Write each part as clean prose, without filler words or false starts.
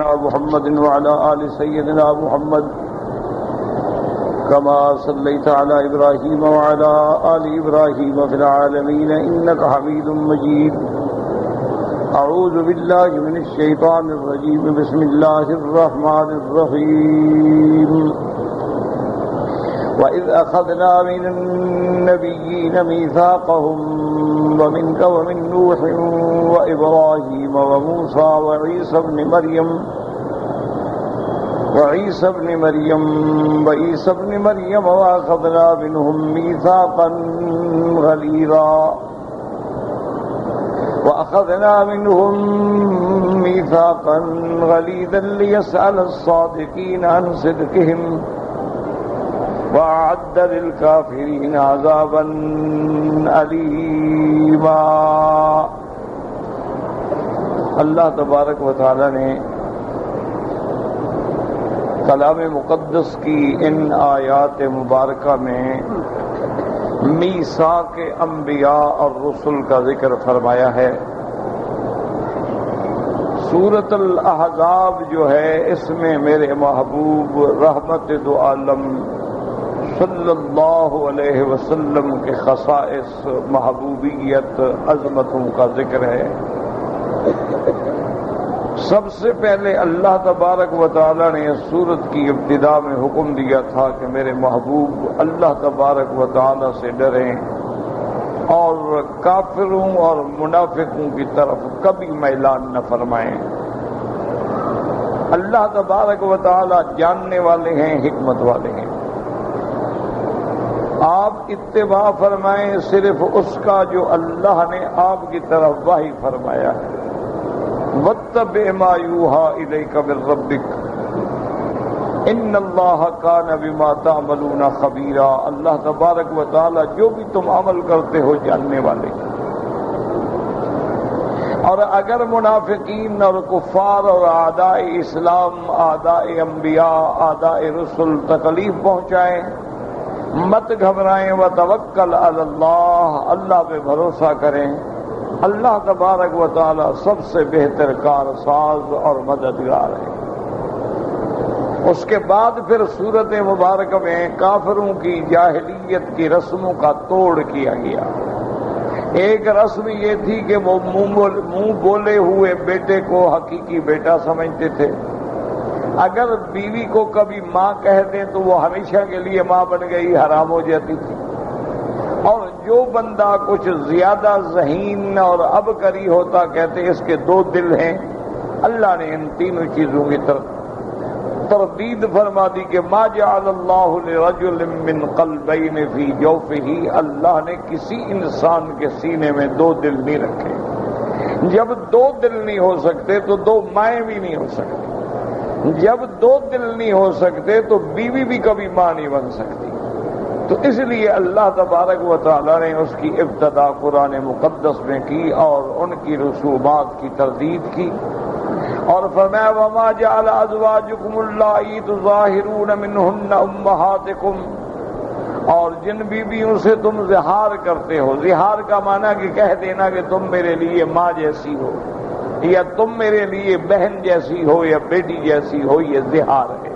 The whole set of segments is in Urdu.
محمد وعلى آل سيدنا محمد كما صليت على إبراهيم وعلى آل إبراهيم في العالمين إنك حميد مجيد. أعوذ بالله من الشيطان الرجيم. بسم الله الرحمن الرحيم. وإذ أخذنا من النبيين ميثاقهم ومنك ومن نوح وإبراهيم وموسى وعيسى ابن مريم وأخذنا منهم ميثاقا غليظا ليسأل الصادقين عن صدقهم وأعد للكافرين عذابا أليما. اللہ تبارک و تعالی نے کلام مقدس کی ان آیات مبارکہ میں میثاق انبیاء اور رسل کا ذکر فرمایا ہے. سورۃ الاحزاب جو ہے اس میں میرے محبوب رحمت دو عالم صلی اللہ علیہ وسلم کے خصائص، محبوبیت، عظمتوں کا ذکر ہے. سب سے پہلے اللہ تبارک و تعالی نے اس سورت کی ابتدا میں حکم دیا تھا کہ میرے محبوب اللہ تبارک و تعالی سے ڈریں اور کافروں اور منافقوں کی طرف کبھی میلان نہ فرمائیں. اللہ تبارک و تعالی جاننے والے ہیں، حکمت والے ہیں. آپ اتباع فرمائیں صرف اس کا جو اللہ نے آپ کی طرف وحی فرمایا ہے. واتبع ما یوحی الیک من ربک ان اللہ کان بما تعملون خبیرا. اللہ تبارک و تعالی جو بھی تم عمل کرتے ہو جاننے والے. اور اگر منافقین اور کفار اور اعداء اسلام، اعداء انبیاء، اعداء رسل تکلیف پہنچائیں، مت گھبرائیں. وتوکل علی اللہ، اللہ پہ بھروسہ کریں. اللہ تبارک و تعالی سب سے بہتر کارساز اور مددگار ہے. اس کے بعد پھر سورت مبارکہ میں کافروں کی جاہلیت کی رسموں کا توڑ کیا گیا. ایک رسم یہ تھی کہ وہ منہ بولے ہوئے بیٹے کو حقیقی بیٹا سمجھتے تھے. اگر بیوی کو کبھی ماں کہہ دیں تو وہ ہمیشہ کے لیے ماں بن گئی، حرام ہو جاتی تھی. اور جو بندہ کچھ زیادہ ذہین اور ابکری ہوتا کہتے اس کے دو دل ہیں. اللہ نے ان تینوں چیزوں کی تردید فرما دی کہ ما جعل اللہ لرجل من قلبین فی جوفہ. اللہ نے کسی انسان کے سینے میں دو دل نہیں رکھے. جب دو دل نہیں ہو سکتے تو دو مائیں بھی نہیں ہو سکتی. جب دو دل نہیں ہو سکتے تو بیوی بھی کبھی ماں نہیں بن سکتی. تو اس لیے اللہ تبارک و تعالی نے اس کی ابتدا قرآن مقدس میں کی اور ان کی رسومات کی تردید کی. اور فرمایا وما جعل ازواجکم اللائی تظاہرون منہن امہاتکم. اور جن بیویوں سے تم زہار کرتے ہو، زہار کا معنی کہ کہہ دینا کہ تم میرے لیے ماں جیسی ہو یا تم میرے لیے بہن جیسی ہو یا بیٹی جیسی ہو، یہ زہار ہے.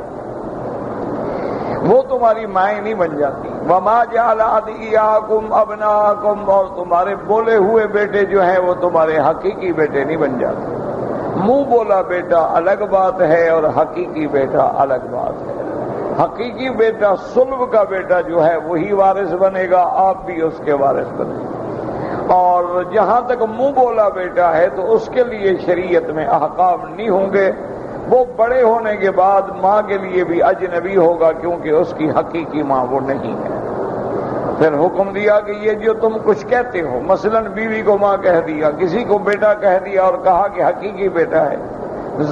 وہ تمہاری مائیں نہیں بن جاتی. وما جعل ادعیاکم ابناکم. اور تمہارے بولے ہوئے بیٹے جو ہیں وہ تمہارے حقیقی بیٹے نہیں بن جاتے. منہ بولا بیٹا الگ بات ہے اور حقیقی بیٹا الگ بات ہے. حقیقی بیٹا صلب کا بیٹا جو ہے وہی وارث بنے گا، آپ بھی اس کے وارث بنے گا. اور جہاں تک منہ بولا بیٹا ہے تو اس کے لیے شریعت میں احکام نہیں ہوں گے. وہ بڑے ہونے کے بعد ماں کے لیے بھی اجنبی ہوگا کیونکہ اس کی حقیقی ماں وہ نہیں ہے. پھر حکم دیا کہ یہ جو تم کچھ کہتے ہو، مثلا بیوی کو ماں کہہ دیا، کسی کو بیٹا کہہ دیا اور کہا کہ حقیقی بیٹا ہے.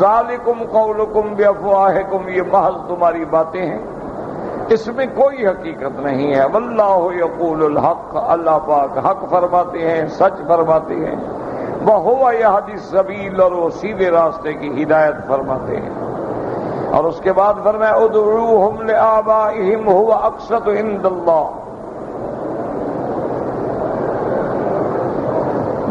ذالکم قولکم بافواہکم. یہ محض تمہاری باتیں ہیں، اس میں کوئی حقیقت نہیں ہے. واللہ یقول الحق. اللہ پاک حق فرماتے ہیں، سچ فرماتے ہیں. وَهُوَ يَهْدِي السَّبِيلَ. اور وہ سیدھے راستے کی ہدایت فرماتے ہیں. اور اس کے بعد فرمایا ادعوہم لآبائہم هُوَ أَقْسَطُ عِندَ اللَّهِ.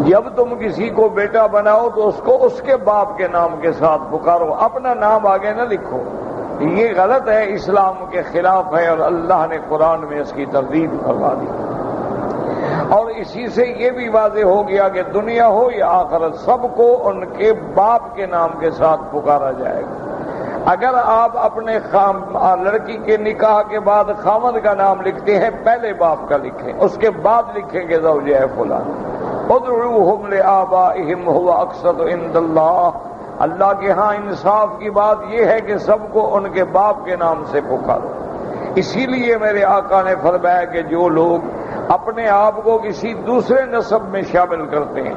جب تم کسی کو بیٹا بناؤ تو اس کو اس کے باپ کے نام کے ساتھ پکارو، اپنا نام آگے نہ لکھو، یہ غلط ہے، اسلام کے خلاف ہے، اور اللہ نے قرآن میں اس کی تردید فرما دی۔ اور اسی سے یہ بھی واضح ہو گیا کہ دنیا ہو یا آخرت سب کو ان کے باپ کے نام کے ساتھ پکارا جائے گا۔ اگر آپ اپنے لڑکی کے نکاح کے بعد خامد کا نام لکھتے ہیں، پہلے باپ کا لکھیں، اس کے بعد لکھیں گے زوجہ فلاں۔ ادعوہم لآبائہم هو اقسط عند اللہ، اللہ کے ہاں انصاف کی بات یہ ہے کہ سب کو ان کے باپ کے نام سے پکارو۔ اسی لیے میرے آقا نے فرمایا کہ جو لوگ اپنے آپ کو کسی دوسرے نسب میں شامل کرتے ہیں،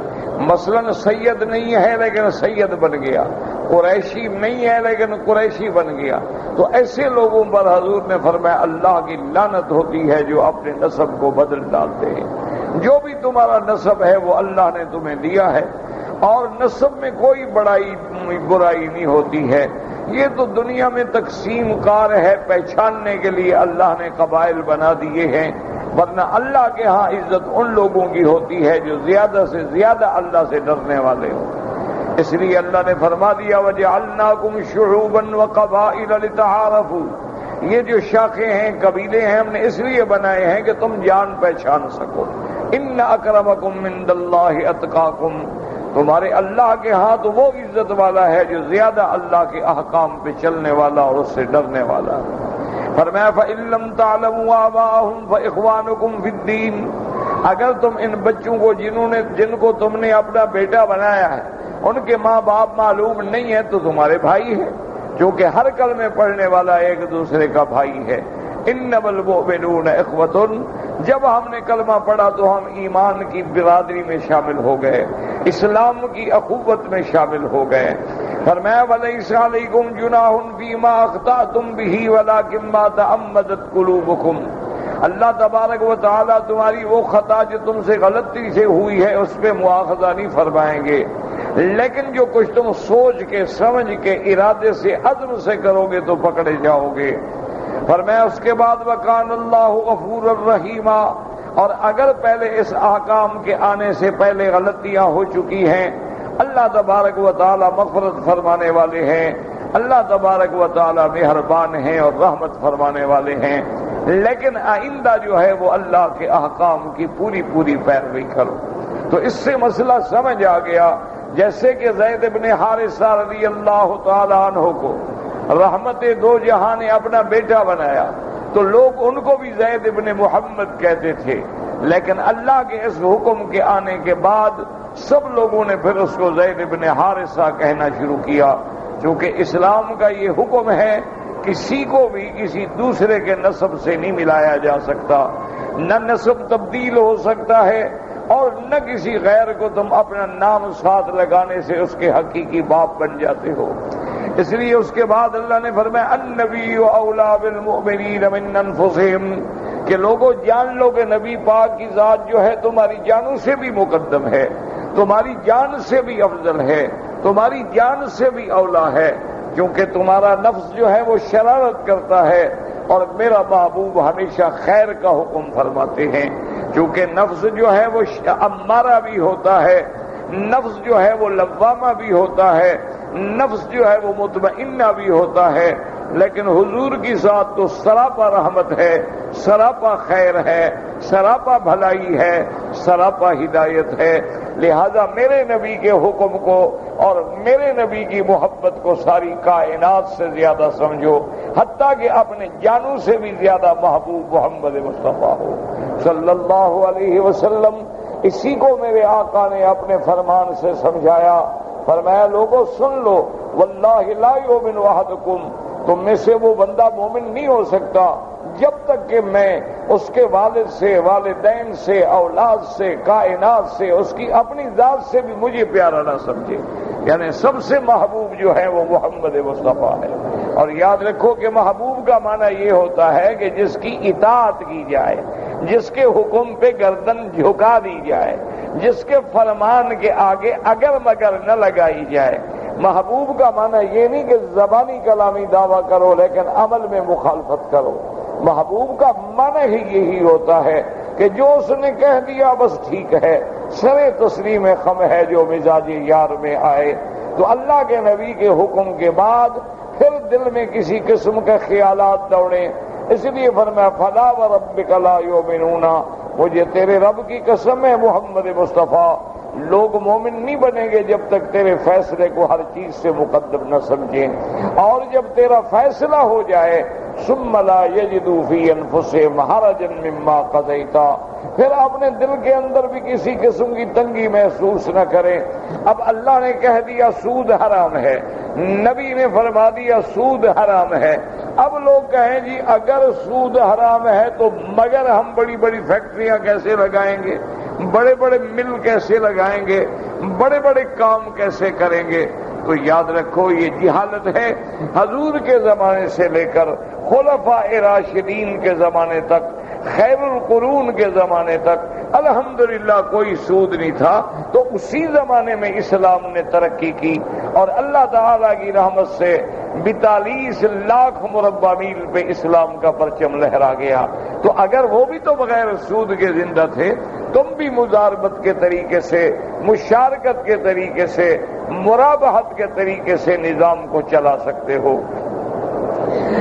مثلا سید نہیں ہے لیکن سید بن گیا، قریشی نہیں ہے لیکن قریشی بن گیا، تو ایسے لوگوں پر حضور نے فرمایا اللہ کی لعنت ہوتی ہے جو اپنے نسب کو بدل ڈالتے ہیں۔ جو بھی تمہارا نسب ہے وہ اللہ نے تمہیں دیا ہے، اور نسب میں کوئی برائی نہیں ہوتی ہے، یہ تو دنیا میں تقسیم کار ہے، پہچاننے کے لیے اللہ نے قبائل بنا دیے ہیں، ورنہ اللہ کے ہاں عزت ان لوگوں کی ہوتی ہے جو زیادہ سے زیادہ اللہ سے ڈرنے والے ہوں۔ اس لیے اللہ نے فرما دیا وَجَعَلْنَاكُمْ شُعُوبًا وَقَبَائِلَ لِتَعَارَفُوا، یہ جو شاخیں ہیں، قبیلے ہیں، ہم نے اس لیے بنائے ہیں کہ تم جان پہچان سکو۔ إِنَّ أَكْرَمَكُمْ عِندَ اللَّهِ أَتْقَاكُمْ، تمہارے اللہ کے ہاں تو وہ عزت والا ہے جو زیادہ اللہ کے احکام پہ چلنے والا اور اس سے ڈرنے والا ہے۔ فرمایا فَإِن لَّمْ تَعْلَمُوا آبَاءَهُمْ فَإِخْوَانُكُمْ فِي الدِّينِ، اگر تم ان بچوں کو جن کو تم نے اپنا بیٹا بنایا ہے ان کے ماں باپ معلوم نہیں ہے تو تمہارے بھائی ہیں، کیونکہ ہر کلمے پڑھنے والا ایک دوسرے کا بھائی ہے۔ إِنَّمَا الْمُؤْمِنُونَ إِخْوَةٌ، جب ہم نے کلمہ پڑھا تو ہم ایمان کی برادری میں شامل ہو گئے، اسلام کی اخوت میں شامل ہو گئے۔ فرمایا وَلَيْسَ عَلَيْكُمْ جُنَاحٌ فِيمَا أَخْطَأْتُمْ بِهِ وَلَٰكِن مَّا تَعَمَّدَتْ قُلُوبُكُمْ، اللہ تبارک و تعالیٰ تمہاری وہ خطا جو تم سے غلطی سے ہوئی ہے اس پہ مواخذہ نہیں فرمائیں گے، لیکن جو کچھ تم سوچ کے سمجھ کے ارادے سے عزم سے کرو گے تو پکڑے جاؤ گے۔ فرمایا اس کے بعد وَكَانَ اللَّهُ غَفُورًا رَحِيمًا، اور اگر پہلے اس احکام کے آنے سے پہلے غلطیاں ہو چکی ہیں، اللہ تبارک و تعالی مغفرت فرمانے والے ہیں، اللہ تبارک و تعالی مہربان ہیں اور رحمت فرمانے والے ہیں، لیکن آئندہ جو ہے وہ اللہ کے احکام کی پوری پیروی کرو۔ تو اس سے مسئلہ سمجھ آ گیا، جیسے کہ زید بن حارثہ رضی اللہ تعالی عنہ کو رحمت دو جہاں نے اپنا بیٹا بنایا تو لوگ ان کو بھی زید بن محمد کہتے تھے، لیکن اللہ کے اس حکم کے آنے کے بعد سب لوگوں نے پھر اس کو زید بن حارثہ کہنا شروع کیا، کیونکہ اسلام کا یہ حکم ہے کسی کو بھی کسی دوسرے کے نسب سے نہیں ملایا جا سکتا، نہ نسب تبدیل ہو سکتا ہے اور نہ کسی غیر کو تم اپنا نام ساتھ لگانے سے اس کے حقیقی باپ بن جاتے ہو۔ اس لیے اس کے بعد اللہ نے فرمایا النبی اولیٰ بالمؤمنین من انفسہم، کہ لوگوں جان لو کہ نبی پاک کی ذات جو ہے تمہاری جانوں سے بھی مقدم ہے، تمہاری جان سے بھی افضل ہے، تمہاری جان سے بھی اولیٰ ہے، کیونکہ تمہارا نفس جو ہے وہ شرارت کرتا ہے اور میرا محبوب ہمیشہ خیر کا حکم فرماتے ہیں، کیونکہ نفس جو ہے وہ امارہ بھی ہوتا ہے، نفس جو ہے وہ لوامہ بھی ہوتا ہے، نفس جو ہے وہ مطمئنہ بھی ہوتا ہے، لیکن حضور کی ذات تو سراپا رحمت ہے، سراپا خیر ہے، سراپا بھلائی ہے، سراپا ہدایت ہے۔ لہذا میرے نبی کے حکم کو اور میرے نبی کی محبت کو ساری کائنات سے زیادہ سمجھو، حتیٰ کہ اپنے جانوں سے بھی زیادہ محبوب محمد مصطفیٰ ہو صلی اللہ علیہ وسلم۔ اسی کو میرے آقا نے اپنے فرمان سے سمجھایا، فرمایا لوگوں سن لو واللہ لا یؤمن احدکم، تم میں سے وہ بندہ مومن نہیں ہو سکتا جب تک کہ میں اس کے والد سے، والدین سے، اولاد سے، کائنات سے، اس کی اپنی ذات سے بھی مجھے پیارا نہ سمجھے۔ یعنی سب سے محبوب جو ہے وہ محمد مصطفیٰ ہے۔ اور یاد رکھو کہ محبوب کا معنی یہ ہوتا ہے کہ جس کی اطاعت کی جائے، جس کے حکم پہ گردن جھکا دی جائے، جس کے فرمان کے آگے اگر مگر نہ لگائی جائے۔ محبوب کا معنی یہ نہیں کہ زبانی کلامی دعویٰ کرو لیکن عمل میں مخالفت کرو۔ محبوب کا معنی ہی یہی ہوتا ہے کہ جو اس نے کہہ دیا بس ٹھیک ہے، سرے تسلیم خم ہے جو مزاج یار میں آئے. تو اللہ کے نبی کے حکم کے بعد پھر دل میں کسی قسم کے خیالات دوڑیں. اس لیے فرمایا فلا وربک لا یؤمنون، مجھے تیرے رب کی قسم ہے محمد مصطفیٰ، لوگ مومن نہیں بنیں گے جب تک تیرے فیصلے کو ہر چیز سے مقدم نہ سمجھیں. اور جب تیرا فیصلہ ہو جائے ثم لا یجدوا فی انفسہم حرجا مما قضیت، پھر اپنے دل کے اندر بھی کسی قسم کی تنگی محسوس نہ کریں. اب اللہ نے کہہ دیا سود حرام ہے، نبی نے فرما دیا سود حرام ہے. اب لوگ کہیں جی اگر سود حرام ہے تو مگر ہم بڑی بڑی فیکٹریاں کیسے لگائیں گے، بڑے بڑے مل کیسے لگائیں گے، بڑے بڑے کام کیسے کریں گے؟ تو یاد رکھو یہ جہالت ہے. حضور کے زمانے سے لے کر خلفاء راشدین کے زمانے تک، خیر القرون کے زمانے تک الحمدللہ کوئی سود نہیں تھا. تو اسی زمانے میں اسلام نے ترقی کی اور اللہ تعالیٰ کی رحمت سے 42 لاکھ مربع میل پہ اسلام کا پرچم لہرا گیا. تو اگر وہ بھی تو بغیر سود کے زندہ تھے، تم بھی مزاربت کے طریقے سے، مشارکت کے طریقے سے، مرابحت کے طریقے سے نظام کو چلا سکتے ہو.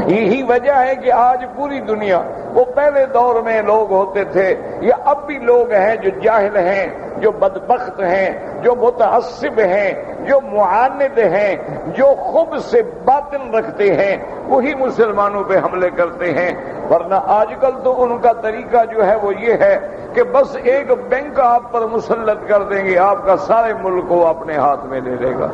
یہی وجہ ہے کہ آج پوری دنیا، وہ پہلے دور میں لوگ ہوتے تھے یا اب بھی لوگ ہیں جو جاہل ہیں، جو بدبخت ہیں، جو متعصب ہیں، جو معاند ہیں، جو خود سے باطن رکھتے ہیں، وہی مسلمانوں پہ حملے کرتے ہیں. ورنہ آج کل تو ان کا طریقہ جو ہے وہ یہ ہے کہ بس ایک بینک آپ پر مسلط کر دیں گے، آپ کا سارے ملک کو اپنے ہاتھ میں لے لے گا.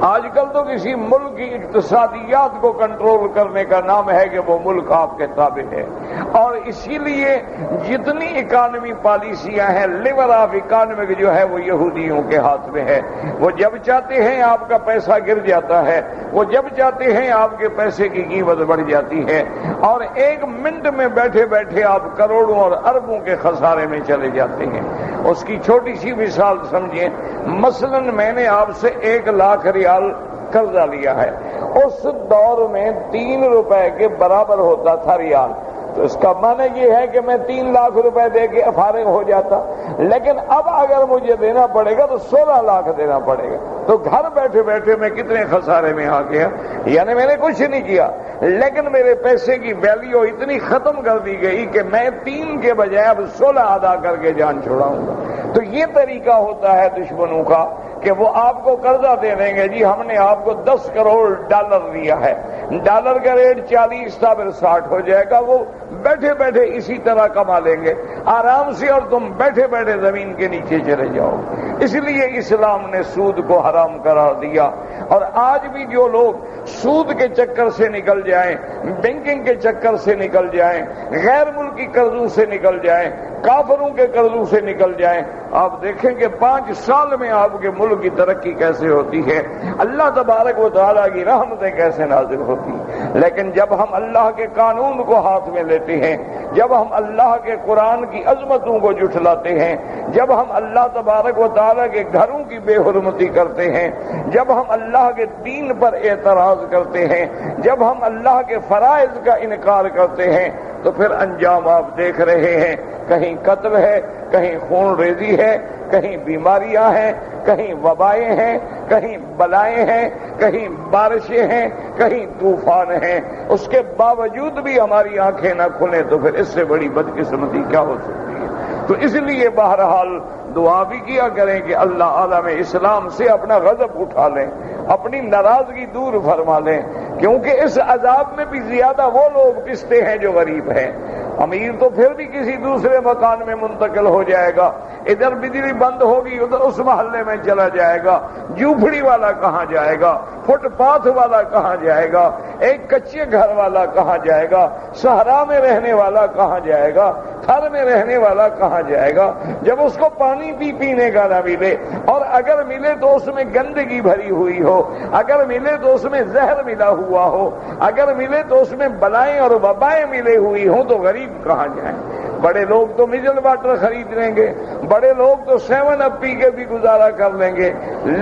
آج کل تو کسی ملک کی اقتصادیات کو کنٹرول کرنے کا نام ہے کہ وہ ملک آپ کے تابع ہے. اور اسی لیے جتنی اکانومی پالیسیاں ہیں، لیور آف اکانومی جو ہے وہ یہودیوں کے ہاتھ میں ہے. وہ جب چاہتے ہیں آپ کا پیسہ گر جاتا ہے، وہ جب چاہتے ہیں آپ کے پیسے کی قیمت بڑھ جاتی ہے، اور ایک منٹ میں بیٹھے بیٹھے آپ کروڑوں اور اربوں کے خسارے میں چلے جاتے ہیں. اس کی چھوٹی سی مثال سمجھیں. مثلا میں نے آپ سے 1 لاکھ ریال قرضہ لیا ہے. اس دور میں 3 روپے کے برابر ہوتا تھا ریال. تو اس کا معنی یہ ہے کہ میں 3 لاکھ روپے دے کے فارغ ہو جاتا. لیکن اب اگر مجھے دینا پڑے گا تو 16 لاکھ دینا پڑے گا. تو گھر بیٹھے بیٹھے میں کتنے خسارے میں آ گیا. یعنی میں نے کچھ نہیں کیا، لیکن میرے پیسے کی ویلیو اتنی ختم کر دی گئی کہ میں 3 کے بجائے اب 16 ادا کر کے جان چھوڑاؤں گا. تو یہ طریقہ ہوتا ہے دشمنوں کا کہ وہ آپ کو قرضہ دے دیں گے. جی ہم نے آپ کو 10 کروڑ ڈالر دیا ہے، ڈالر کا ریٹ 40 تھا پھر 60 ہو جائے گا. وہ بیٹھے بیٹھے اسی طرح کما لیں گے آرام سے، اور تم بیٹھے بیٹھے زمین کے نیچے چلے جاؤ. اس لیے اسلام نے سود کو حرام قرار دیا. اور آج بھی جو لوگ سود کے چکر سے نکل جائیں، بینکنگ کے چکر سے نکل جائیں، غیر ملکی قرضوں سے نکل جائیں، کافروں کے قرضوں سے نکل جائیں، آپ دیکھیں کہ 5 سال میں آپ کے ملک کی ترقی کیسے ہوتی ہے، اللہ تبارک و تعالیٰ کی رحمتیں کیسے نازل ہوتی ہیں. لیکن جب ہم اللہ کے قانون کو ہاتھ میں لیتے ہیں، جب ہم اللہ کے قرآن کی عظمتوں کو جھٹلاتے ہیں، جب ہم اللہ تبارک و تعالیٰ کے گھروں کی بے حرمتی کرتے ہیں، جب ہم اللہ کے دین پر اعتراض کرتے ہیں، جب ہم اللہ کے فرائض کا انکار کرتے ہیں، تو پھر انجام آپ دیکھ رہے ہیں. کہیں قتل ہے، کہیں خون ریزی ہے، کہیں بیماریاں ہیں، کہیں وبائیں ہیں، کہیں بلائیں ہیں، کہیں بارشیں ہیں، کہیں طوفان ہیں. اس کے باوجود بھی ہماری آنکھیں نہ کھلیں تو پھر اس سے بڑی بدقسمتی کیا ہو سکتی ہے. تو اس لیے بہرحال دعا بھی کیا کریں کہ اللہ عالم اسلام سے اپنا غضب اٹھا لیں، اپنی ناراضگی دور فرما لیں. کیونکہ اس عذاب میں بھی زیادہ وہ لوگ پستے ہیں جو غریب ہیں. امیر تو پھر بھی کسی دوسرے مکان میں منتقل ہو جائے گا، ادھر بجلی بند ہوگی ادھر اس محلے میں چلا جائے گا. جھوپڑی والا کہاں جائے گا، فٹ پاتھ والا کہاں جائے گا، ایک کچے گھر والا کہاں جائے گا، صحرا میں رہنے والا کہاں جائے گا، تھر میں رہنے والا کہاں جائے گا. جب اس کو پانی بھی پینے کا نہ ملے، اور اگر ملے تو اس میں گندگی بھری ہوئی ہو، اگر ملے تو اس میں زہر ملا ہوا ہو، اگر ملے تو اس میں بلائیں اور وبائیں ملے ہوئی ہوں، تو غریب کہاں جائیں. بڑے لوگ تو منرل واٹر خرید لیں گے، بڑے لوگ تو 7 اپ پی کے بھی گزارا کر لیں گے،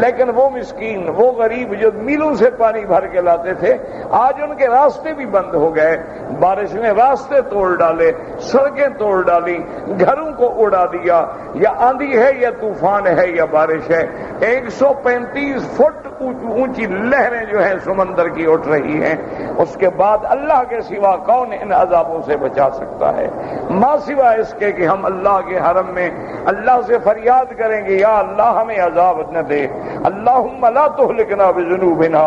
لیکن وہ مسکین، وہ غریب جو میلوں سے پانی بھر کے لاتے تھے، آج ان کے راستے بھی بند ہو گئے، بارش نے راستے توڑ ڈالے، سڑکیں توڑ ڈالی، گھروں کو اڑا دیا، یا آندھی ہے یا طوفان ہے یا بارش ہے، 135 فٹ اونچی لہریں جو ہیں سمندر کی اٹھ رہی ہیں، اس کے بعد اللہ کے سوا کون ان عذابوں سے بچا سکتا ہے؟ ما سوا اس کے کہ ہم اللہ کے حرم میں اللہ سے فریاد کریں گے، یا اللہ ہمیں عذاب نہ دے، اللہم لا تہلکنا بذنوبنا،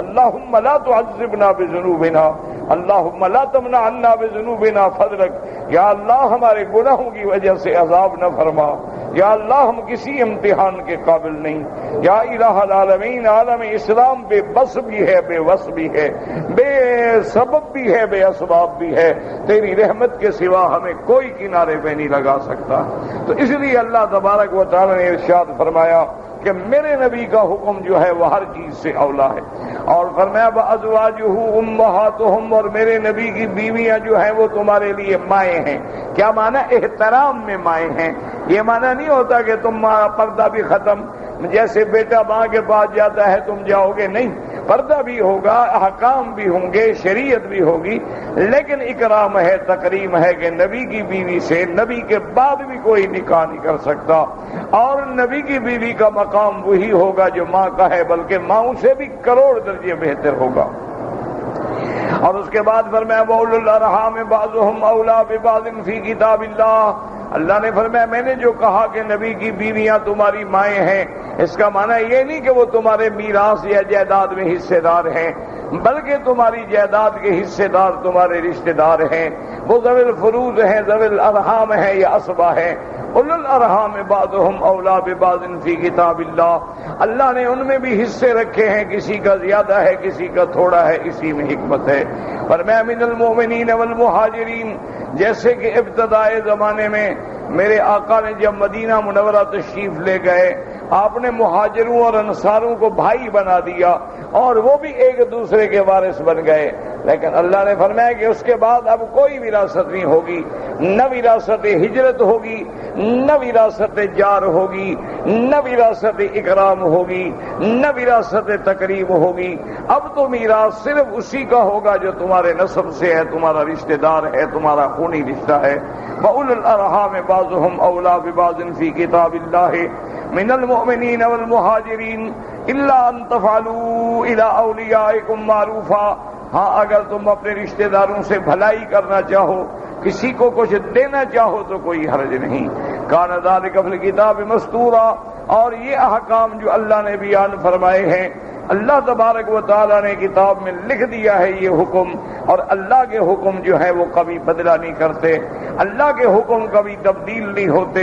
اللہم لا تعذبنا بذنوبنا، اللہم لا تمنع عنا بذنوبنا فضلک، یا اللہ ہمارے گناہوں کی وجہ سے عذاب نہ فرما، یا اللہ ہم کسی امتحان کے قابل نہیں، یا الہ العالمین، عالم اسلام بے بس بھی ہے، بے وس بھی ہے، بے سبب بھی ہے، بے اسباب بھی ہے، تیری رحمت کے سوا ہمیں کوئی کنارے پہ نہیں لگا سکتا۔ تو اس لیے اللہ تبارک و تعالی نے ارشاد فرمایا کہ میرے نبی کا حکم جو ہے وہ ہر چیز سے اولا ہے، اور فرمایا وَأَزْوَاجُهُ أُمَّهَاتُهُمْ، اور میرے نبی کی بیویاں جو ہیں وہ تمہارے لیے مائیں ہیں۔ کیا معنی؟ احترام میں مائیں ہیں۔ یہ معنی نہیں ہوتا کہ تم پردہ بھی ختم، جیسے بیٹا ماں کے پاس جاتا ہے تم جاؤ گے، نہیں، پردہ بھی ہوگا، احکام بھی ہوں گے، شریعت بھی ہوگی، لیکن اکرام ہے، تکریم ہے کہ نبی کی بیوی سے نبی کے بعد بھی کوئی نکاح نہیں کر سکتا، اور نبی کی بیوی کا مقام وہی ہوگا جو ماں کا ہے، بلکہ ماؤں سے بھی کروڑ درجے بہتر ہوگا۔ اور اس کے بعد فرمایا وَأُولُو الْأَرْحَامِ بَعْضُهُمْ أَوْلَىٰ بِبَعْضٍ فِي كِتَابِ اللَّهِ، اللہ نے فرمایا میں نے جو کہا کہ نبی کی بیویاں تمہاری مائیں ہیں، اس کا معنی یہ نہیں کہ وہ تمہارے میراث یا جائیداد میں حصے دار ہیں، بلکہ تمہاری جائیداد کے حصے دار تمہارے رشتہ دار ہیں، وہ ذوی الفروض ہیں، ذوی الارحام ہیں یا اسبا ہیں۔ اولو الارحام بعضهم اولیٰ ببعض فی کتاب اللہ، اللہ نے ان میں بھی حصے رکھے ہیں، کسی کا زیادہ ہے کسی کا تھوڑا ہے، اسی میں حکمت ہے۔ فرمایا من المؤمنین والمہاجرین، جیسے کہ ابتدائے زمانے میں میرے آقا نے جب مدینہ منورہ تشریف لے گئے، آپ نے مہاجروں اور انصاروں کو بھائی بنا دیا اور وہ بھی ایک دوسرے کے وارث بن گئے، لیکن اللہ نے فرمایا کہ اس کے بعد اب کوئی وراثت نہیں ہوگی، نہ وراثت ہجرت ہوگی، نہ وراثت جار ہوگی، نہ وراثت اکرام ہوگی، نہ وراثت تقریب ہوگی۔ اب تو میراث صرف اسی کا ہوگا جو تمہارے نسب سے ہے، تمہارا رشتہ دار ہے، تمہارا خونی رشتہ ہے۔ وَأُولُو الْأَرْحَامِ بَعْضُهُمْ أَوْلَىٰ بِبَعْضٍ فِي كِتَابِ اللَّهِ مِنَ الْمُؤْمِنِينَ وَالْمُهَاجِرِينَ إِلَّا أَن تَفْعَلُوا إِلَىٰ أَوْلِيَائِكُمْ مَعْرُوفًا، ہاں اگر تم اپنے رشتہ داروں سے بھلائی کرنا چاہو، کسی کو کچھ دینا چاہو تو کوئی حرج نہیں۔ کان ذالک فی الکتاب مستورا، اور یہ احکام جو اللہ نے بیان فرمائے ہیں، اللہ تبارک و تعالیٰ نے کتاب میں لکھ دیا ہے یہ حکم، اور اللہ کے حکم جو ہے وہ کبھی بدلا نہیں کرتے، اللہ کے حکم کبھی تبدیل نہیں ہوتے،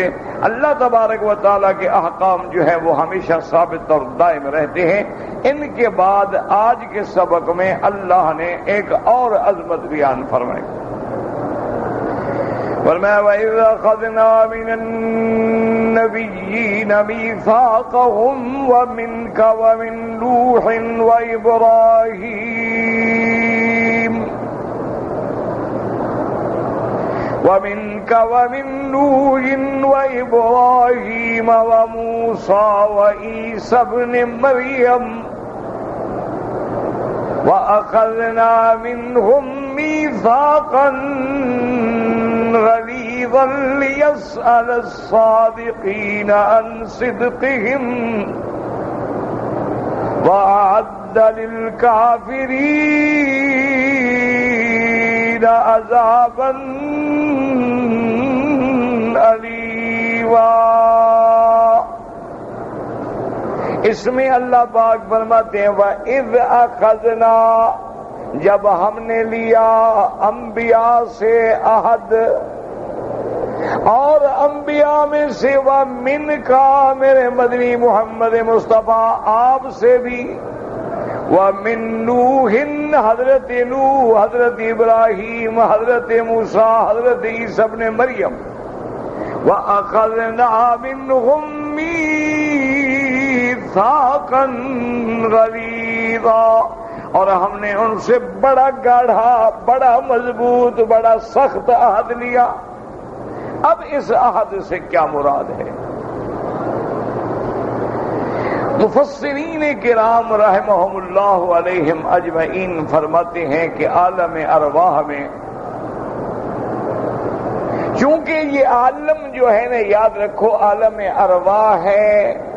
اللہ تبارک و تعالیٰ کے احکام جو ہے وہ ہمیشہ ثابت اور دائم رہتے ہیں۔ ان کے بعد آج کے سبق میں اللہ نے ایک اور عظمت بیان فرمائی، فرمایا وَإِذْ أَخَذْنَا مِنَ النَّبِيِّينَ مِيثَاقَهُمْ وَمِنْكَ وَمِنْ نُوحٍ وَإِبْرَاهِيمَ وَمُوسَى وَعِيسَى ابْنِ مَرْيَمَ وَأَخَذْنَا مِنْهُمْ مِيثَاقًا غَلِيظًا لِيَسْأَلَ الصَّادِقِينَ عَنْ صِدْقِهِمْ وَأَعَدَّ لِلْكَافِرِينَ عَذَابًا أَلِيمًا۔ اس میں اللہ پاک فرماتے ہیں وَإِذْ أَخَذْنَا، جب ہم نے لیا انبیاء سے عہد، اور انبیاء میں سے وَمِن کا، میرے مدنی محمد مصطفیٰ آپ سے بھی، وَمِن نوح، حضرت نوح، حضرت ابراہیم، حضرت موسیٰ، حضرت عیسیٰ ابن مریم، وَأَخَذْنَا مِنْهُمْ مِيثَاقًا غَلِيظًا، اور ہم نے ان سے بڑا گاڑھا، بڑا مضبوط، بڑا سخت عہد لیا۔ اب اس عہد سے کیا مراد ہے؟ مفسرین کرام رحمہم اللہ علیہم اجمعین فرماتے ہیں کہ عالم ارواح میں، چونکہ یہ عالم جو ہے نا، یاد رکھو، عالم ارواح ہے،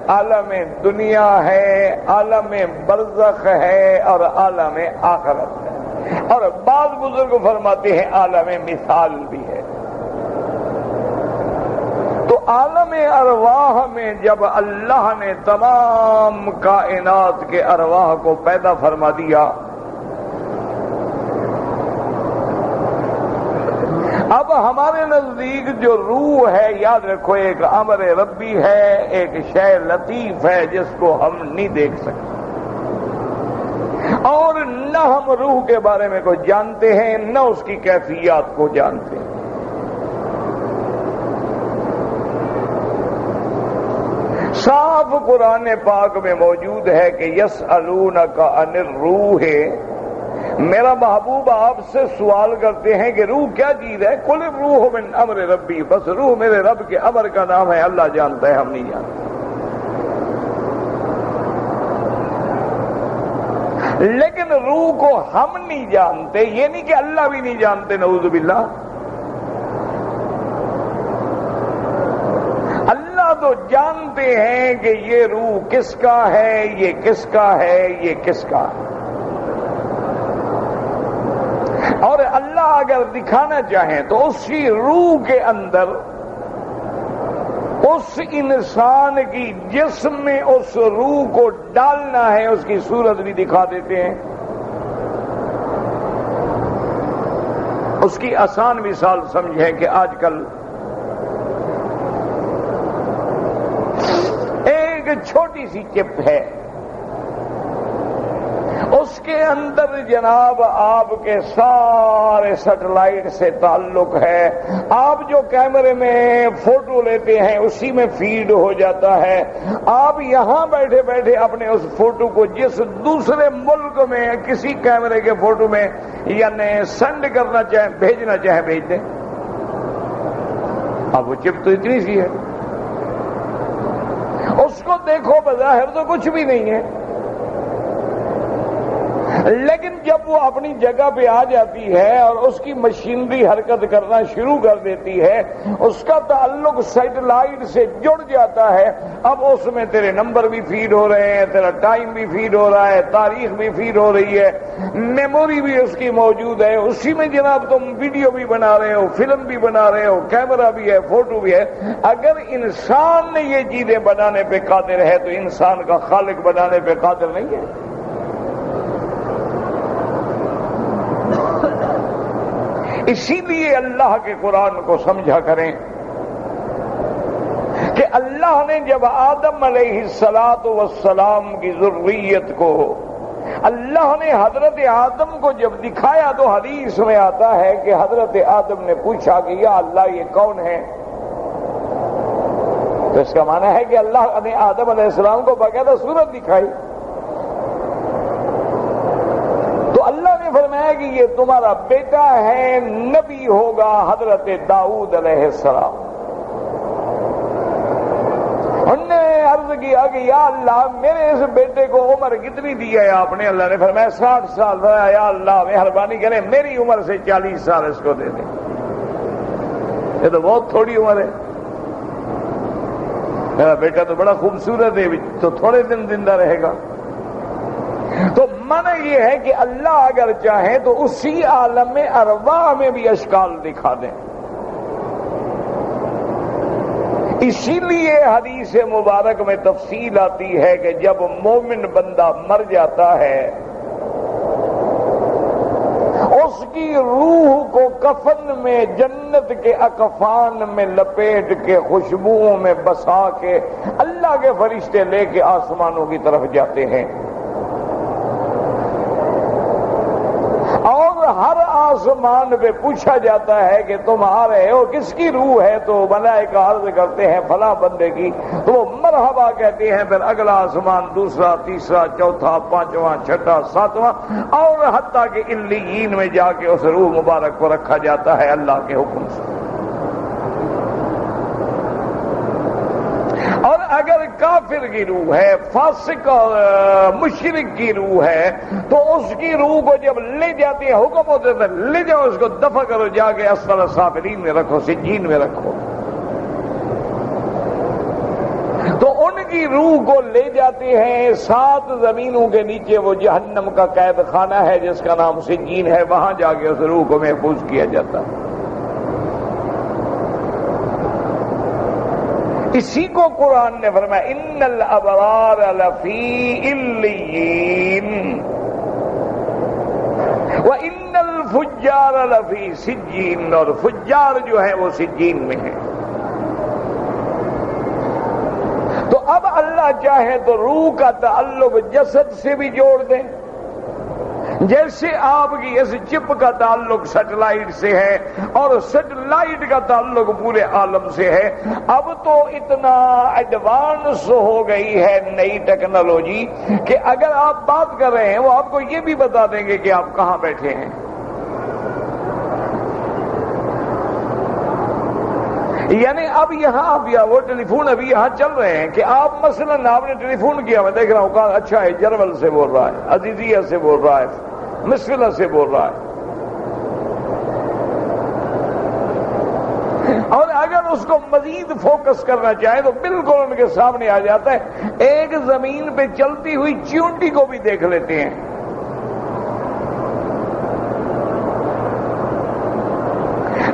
عالم دنیا ہے، عالم برزخ ہے اور عالم آخرت ہے، اور بعض بزرگ فرماتے ہیں عالم مثال بھی ہے۔ تو عالم ارواح میں جب اللہ نے تمام کائنات کے ارواح کو پیدا فرما دیا، اب ہمارے نزدیک جو روح ہے، یاد رکھو، ایک امر ربی ہے، ایک شے لطیف ہے جس کو ہم نہیں دیکھ سکتے، اور نہ ہم روح کے بارے میں کوئی جانتے ہیں، نہ اس کی کیفیات کو جانتے ہیں۔ صاف قرآن پاک میں موجود ہے کہ یسألونک عن الروح، میرا محبوب آپ سے سوال کرتے ہیں کہ روح کیا چیز ہے؟ قل الروح من امر ربی، بس روح میرے رب کے امر کا نام ہے، اللہ جانتا ہے، ہم نہیں جانتے۔ لیکن روح کو ہم نہیں جانتے، یہ نہیں کہ اللہ بھی نہیں جانتے، نعوذ باللہ۔ اللہ تو جانتے ہیں کہ یہ روح کس کا ہے، یہ کس کا ہے، یہ کس کا ہے، اور اللہ اگر دکھانا چاہیں تو اسی روح کے اندر اس انسان کی جسم میں اس روح کو ڈالنا ہے، اس کی صورت بھی دکھا دیتے ہیں۔ اس کی آسان مثال سمجھیں کہ آج کل ایک چھوٹی سی چپ ہے، اس کے اندر جناب آپ کے سارے سیٹلائٹ سے تعلق ہے، آپ جو کیمرے میں فوٹو لیتے ہیں اسی میں فیڈ ہو جاتا ہے۔ آپ یہاں بیٹھے بیٹھے اپنے اس فوٹو کو جس دوسرے ملک میں کسی کیمرے کے فوٹو میں یعنی سینڈ کرنا چاہیں، بھیجنا چاہیں، بھیج دیں۔ اب وہ چپ تو اتنی سی ہے، اس کو دیکھو بظاہر تو کچھ بھی نہیں ہے، لیکن جب وہ اپنی جگہ پہ آ جاتی ہے اور اس کی مشینری حرکت کرنا شروع کر دیتی ہے، اس کا تعلق سیٹلائٹ سے جڑ جاتا ہے، اب اس میں تیرے نمبر بھی فیڈ ہو رہے ہیں، تیرا ٹائم بھی فیڈ ہو رہا ہے، تاریخ بھی فیڈ ہو رہی ہے، میموری بھی اس کی موجود ہے، اسی میں جناب تم ویڈیو بھی بنا رہے ہو، فلم بھی بنا رہے ہو، کیمرہ بھی ہے، فوٹو بھی ہے۔ اگر انسان نے یہ چیزیں بنانے پہ قادر ہے تو انسان کا خالق بنانے پہ قادر نہیں ہے؟ اسی لیے اللہ کے قرآن کو سمجھا کریں کہ اللہ نے جب آدم علیہ السلام کی ذریت کو، اللہ نے حضرت آدم کو جب دکھایا تو حدیث میں آتا ہے کہ حضرت آدم نے پوچھا کہ یا اللہ یہ کون ہے؟ تو اس کا معنی ہے کہ اللہ نے آدم علیہ السلام کو باقاعدہ صورت دکھائی۔ اللہ نے فرمایا کہ یہ تمہارا بیٹا ہے، نبی ہوگا، حضرت داؤد علیہ السلام۔ انہوں نے عرض کیا کہ یا اللہ میرے اس بیٹے کو عمر کتنی دی ہے آپ نے؟ اللہ نے فرمایا 60 سال۔ یا اللہ مہربانی کریں میری عمر سے 40 سال اس کو دے دیں، یہ تو بہت تھوڑی عمر ہے، میرا بیٹا تو بڑا خوبصورت ہے، تو تھوڑے دن زندہ رہے گا۔ تو معنی یہ ہے کہ اللہ اگر چاہیں تو اسی عالم ارواح میں بھی اشکال دکھا دیں۔ اسی لیے حدیث مبارک میں تفصیل آتی ہے کہ جب مومن بندہ مر جاتا ہے، اس کی روح کو کفن میں جنت کے اکفان میں لپیٹ کے خوشبوؤں میں بسا کے اللہ کے فرشتے لے کے آسمانوں کی طرف جاتے ہیں، اور ہر آسمان پہ پوچھا جاتا ہے کہ تم آ رہے ہو، کس کی روح ہے؟ تو ملائکہ عرض کرتے ہیں فلاں بندے کی، تو وہ مرحبا کہتے ہیں، پھر اگلا آسمان، دوسرا، تیسرا، چوتھا، پانچواں، چھٹا، ساتواں، اور حتیٰ کہ علیین میں جا کے اس روح مبارک کو رکھا جاتا ہے اللہ کے حکم سے۔ اگر کافر کی روح ہے، فاسق اور مشرک کی روح ہے، تو اس کی روح کو جب لے جاتی ہے حکم ہوتے تھے لے جاؤ اس کو دفع کرو، جا کے اسفل سافلین میں رکھو، سجین میں رکھو۔ تو ان کی روح کو لے جاتے ہیں 7 زمینوں کے نیچے، وہ جہنم کا قید خانہ ہے جس کا نام سجین ہے، وہاں جا کے اس روح کو محفوظ کیا جاتا ہے۔ اسی کو قرآن نے فرمایا ان الابرار لفی علیین وان الفجار لفی سجین، اور فجار جو ہے وہ سجین میں ہے۔ تو اب اللہ چاہے تو روح کا تعلق جسد سے بھی جوڑ دیں، جیسے آپ کی اس چپ کا تعلق سیٹلائٹ سے ہے اور سیٹلائٹ کا تعلق پورے عالم سے ہے۔ اب تو اتنا ایڈوانس ہو گئی ہے نئی ٹیکنالوجی کہ اگر آپ بات کر رہے ہیں وہ آپ کو یہ بھی بتا دیں گے کہ آپ کہاں بیٹھے ہیں۔ یعنی اب یہاں آپ یا وہ ٹیلی فون ابھی یہاں چل رہے ہیں کہ آپ مثلا آپ نے ٹیلی فون کیا، میں دیکھ رہا ہوں کہا اچھا ہے جرول سے بول رہا ہے، عزیزیہ سے بول رہا ہے، مسفلہ سے بول رہا ہے، اور اگر اس کو مزید فوکس کرنا چاہے تو بالکل ان کے سامنے آ جاتا ہے۔ ایک زمین پہ چلتی ہوئی چیونٹی کو بھی دیکھ لیتے ہیں۔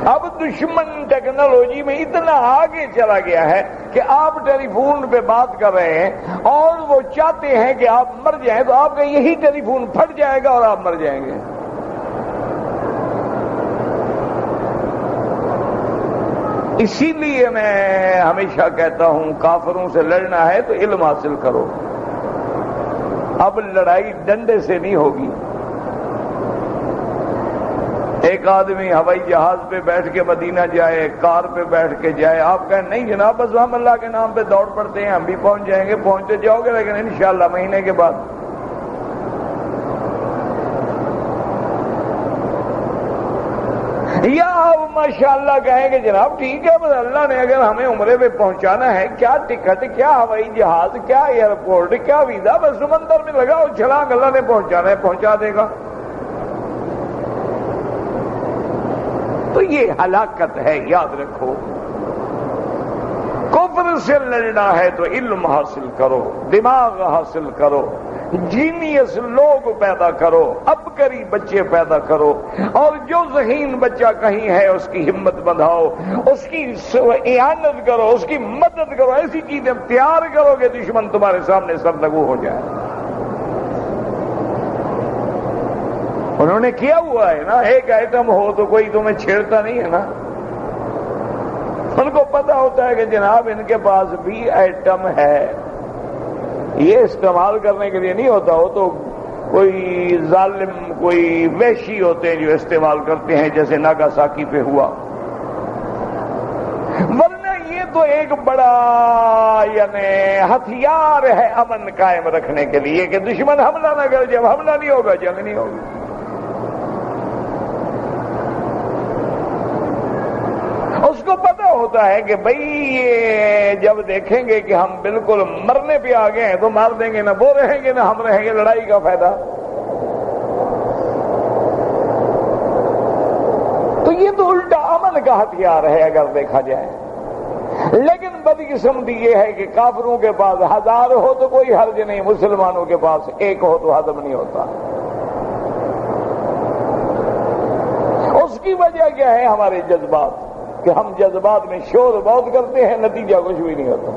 اب دشمن ٹیکنالوجی میں اتنا آگے چلا گیا ہے کہ آپ ٹیلی فون پہ بات کر رہے ہیں اور وہ چاہتے ہیں کہ آپ مر جائیں، تو آپ کا یہی ٹیلی فون پھٹ جائے گا اور آپ مر جائیں گے۔ اسی لیے میں ہمیشہ کہتا ہوں کافروں سے لڑنا ہے تو علم حاصل کرو۔ اب لڑائی ڈنڈے سے نہیں ہوگی۔ ایک آدمی ہوائی جہاز پہ بیٹھ کے مدینہ جائے، کار پہ بیٹھ کے جائے، آپ کہیں نہیں جناب بس ہم اللہ کے نام پہ دوڑ پڑتے ہیں، ہم بھی پہنچ جائیں گے، پہنچتے جاؤ گے لیکن انشاءاللہ مہینے کے بعد۔ یا آپ ماشاءاللہ کہیں گے جناب ٹھیک ہے بس اللہ نے اگر ہمیں عمرے پہ پہنچانا ہے، کیا ٹکٹ، کیا ہوائی جہاز، کیا ایئرپورٹ، کیا ویزا، بس سمندر میں لگاؤ چھلانگ، اللہ نے پہنچانا ہے پہنچا دے گا۔ تو یہ ہلاکت ہے، یاد رکھو۔ کفر سے لڑنا ہے تو علم حاصل کرو، دماغ حاصل کرو، جینیس لوگ پیدا کرو، عبقری بچے پیدا کرو، اور جو ذہین بچہ کہیں ہے اس کی ہمت بندھاؤ، اس کی اعانت کرو، اس کی مدد کرو، ایسی چیزیں تیار کرو کہ دشمن تمہارے سامنے سرنگو ہو جائے۔ انہوں نے کیا ہوا ہے نا، ایک آئٹم ہو تو کوئی تمہیں چھیڑتا نہیں ہے نا۔ ان کو پتا ہوتا ہے کہ جناب ان کے پاس بھی آئٹم ہے، یہ استعمال کرنے کے لیے نہیں ہوتا، ہو تو کوئی ظالم کوئی وحشی ہوتے ہیں جو استعمال کرتے ہیں، جیسے ناگاساکی پہ ہوا۔ ورنہ یہ تو ایک بڑا یعنی ہتھیار ہے امن قائم رکھنے کے لیے کہ دشمن حملہ نہ کرے، جب حملہ نہیں ہوگا جنگ نہیں ہوگی۔ اس کو پتا ہوتا ہے کہ بھئی یہ جب دیکھیں گے کہ ہم بالکل مرنے پہ آ گئے ہیں تو مار دیں گے، نہ وہ رہیں گے نہ ہم رہیں گے، لڑائی کا فائدہ۔ تو یہ تو الٹا امن کا ہتھیار ہے اگر دیکھا جائے۔ لیکن بدقسمتی یہ ہے کہ کافروں کے پاس 1000 ہو تو کوئی حرج نہیں، مسلمانوں کے پاس 1 ہو تو ہضم نہیں ہوتا۔ اس کی وجہ کیا ہے؟ ہمارے جذبات، کہ ہم جذبات میں شور بہت کرتے ہیں، نتیجہ کچھ بھی نہیں ہوتا۔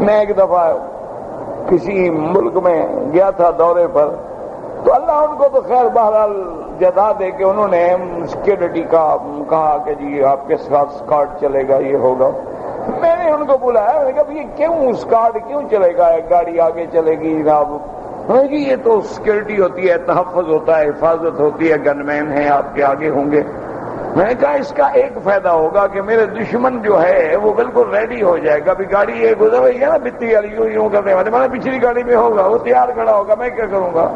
میں ایک دفعہ کسی ملک میں گیا تھا دورے پر، تو اللہ ان کو تو خیر بہرحال جزا دے کہ انہوں نے سیکورٹی کا کہا کہ جی آپ کے ساتھ اسکارٹ چلے گا، یہ ہوگا۔ میں نے ان کو بلایا، میں نے کہا یہ کیوں اسکارٹ کیوں چلے گا، ایک گاڑی آگے چلے گی جناب؟ جی یہ تو سیکورٹی ہوتی ہے، تحفظ ہوتا ہے، حفاظت ہوتی ہے، گن مین ہیں آپ کے آگے ہوں گے۔ میں نے کہا اس کا ایک فائدہ ہوگا کہ میرے دشمن جو ہے وہ بالکل ریڈی ہو جائے گا، بھی گاڑی یہ گزر رہی ہے نا بتی والی یوں کرنے والے، میں نے پچھلی گاڑی میں ہوگا، وہ تیار کھڑا ہوگا، میں کیا کروں گا؟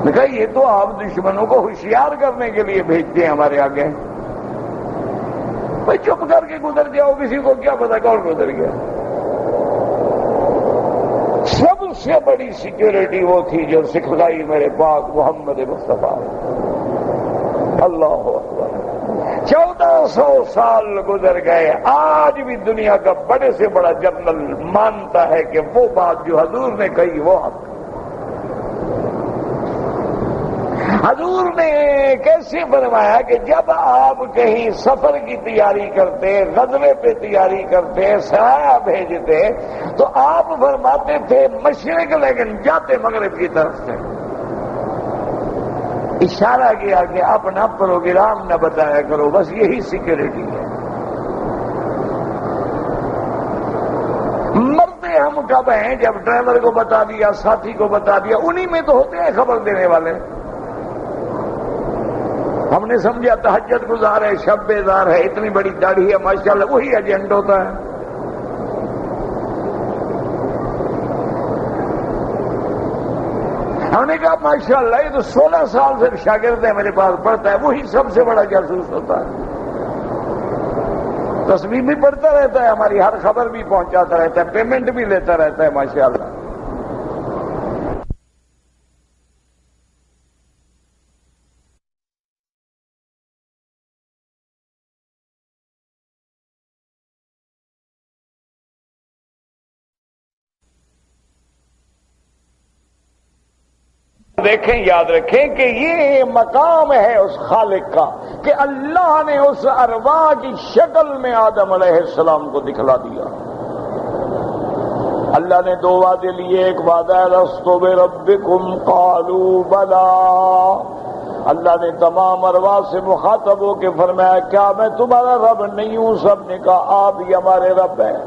میں کہا یہ تو آپ دشمنوں کو ہوشیار کرنے کے لیے بھیجتے ہیں ہمارے آگے۔ بھائی چپ کر کے گزر جاؤ، کسی کو کیا پتا کون گزر گیا۔ سب سے بڑی سیکیورٹی وہ تھی جو سکھلائی میرے پاک محمد مصطفیٰ۔ اللہ اکبر۔ 1400 سال گزر گئے، آج بھی دنیا کا بڑے سے بڑا جنرل مانتا ہے کہ وہ بات جو حضور نے کہی وہ حق۔ حضور نے کیسے فرمایا کہ جب آپ کہیں سفر کی تیاری کرتے، غزوے پہ تیاری کرتے، سایہ بھیجتے، تو آپ فرماتے تھے مشرق، لیکن جاتے مغرب کی طرف سے۔ اشارہ کیا کہ اپنا پروگرام نہ بتایا کرو، بس یہی سیکیورٹی ہے۔ مرتے ہم کب ہیں؟ جب ڈرائیور کو بتا دیا، ساتھی کو بتا دیا، انہی میں تو ہوتے ہیں خبر دینے والے۔ ہم نے سمجھا تہجد گزار ہے، شب بیدار ہے، اتنی بڑی داڑھی ہے ماشاءاللہ، وہی ایجنٹ ہوتا ہے۔ ہم نے کہا ماشاءاللہ یہ تو 16 سال سے شاگرد ہے، میرے پاس پڑھتا ہے، وہی سب سے بڑا جاسوس ہوتا ہے۔ تصویر بھی پڑھتا رہتا ہے، ہماری ہر خبر بھی پہنچاتا رہتا ہے، پیمنٹ بھی لیتا رہتا ہے ماشاءاللہ۔ دیکھیں، یاد رکھیں کہ یہ مقام ہے اس خالق کا کہ اللہ نے اس ارواح کی شکل میں آدم علیہ السلام کو دکھلا دیا۔ اللہ نے 2 وعدے لیے، ایک وعدہ الست بربکم قالوا بلا۔ اللہ نے تمام ارواح سے مخاطب ہو کے فرمایا کیا میں تمہارا رب نہیں ہوں؟ سب نے کہا آپ ہی ہمارے رب ہیں۔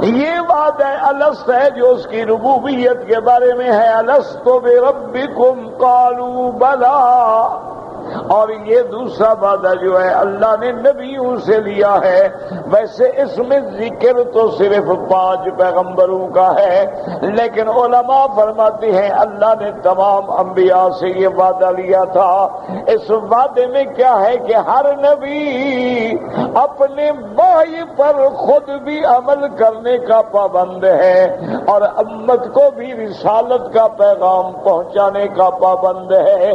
یہ بات ہے الست ہے جو اس کی ربوبیت کے بارے میں ہے، الست بربکم قالوا بلا۔ اور یہ دوسرا وعدہ جو ہے اللہ نے نبیوں سے لیا ہے۔ ویسے اس میں ذکر تو صرف 5 پیغمبروں کا ہے، لیکن علماء فرماتے ہیں اللہ نے تمام انبیاء سے یہ وعدہ لیا تھا۔ اس وعدے میں کیا ہے کہ ہر نبی اپنے وحی پر خود بھی عمل کرنے کا پابند ہے اور امت کو بھی رسالت کا پیغام پہنچانے کا پابند ہے۔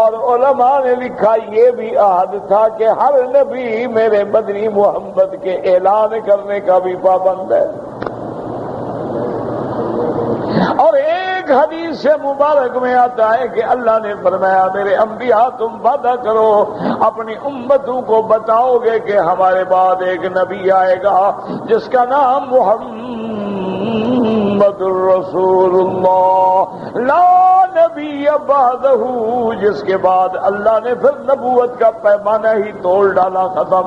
اور علماء نے لکھا یہ بھی عہد تھا کہ ہر نبی میرے مدنی محمد کے اعلان کرنے کا بھی پابند ہے۔ اور ایک حدیث سے مبارک میں آتا ہے کہ اللہ نے فرمایا میرے انبیاء تم وعدہ کرو، اپنی امتوں کو بتاؤ گے کہ ہمارے بعد ایک نبی آئے گا جس کا نام محمد الرسول اللہ لا نبی بعدہ، جس کے بعد اللہ نے پھر نبوت کا پیمانہ ہی توڑ ڈالا، ختم۔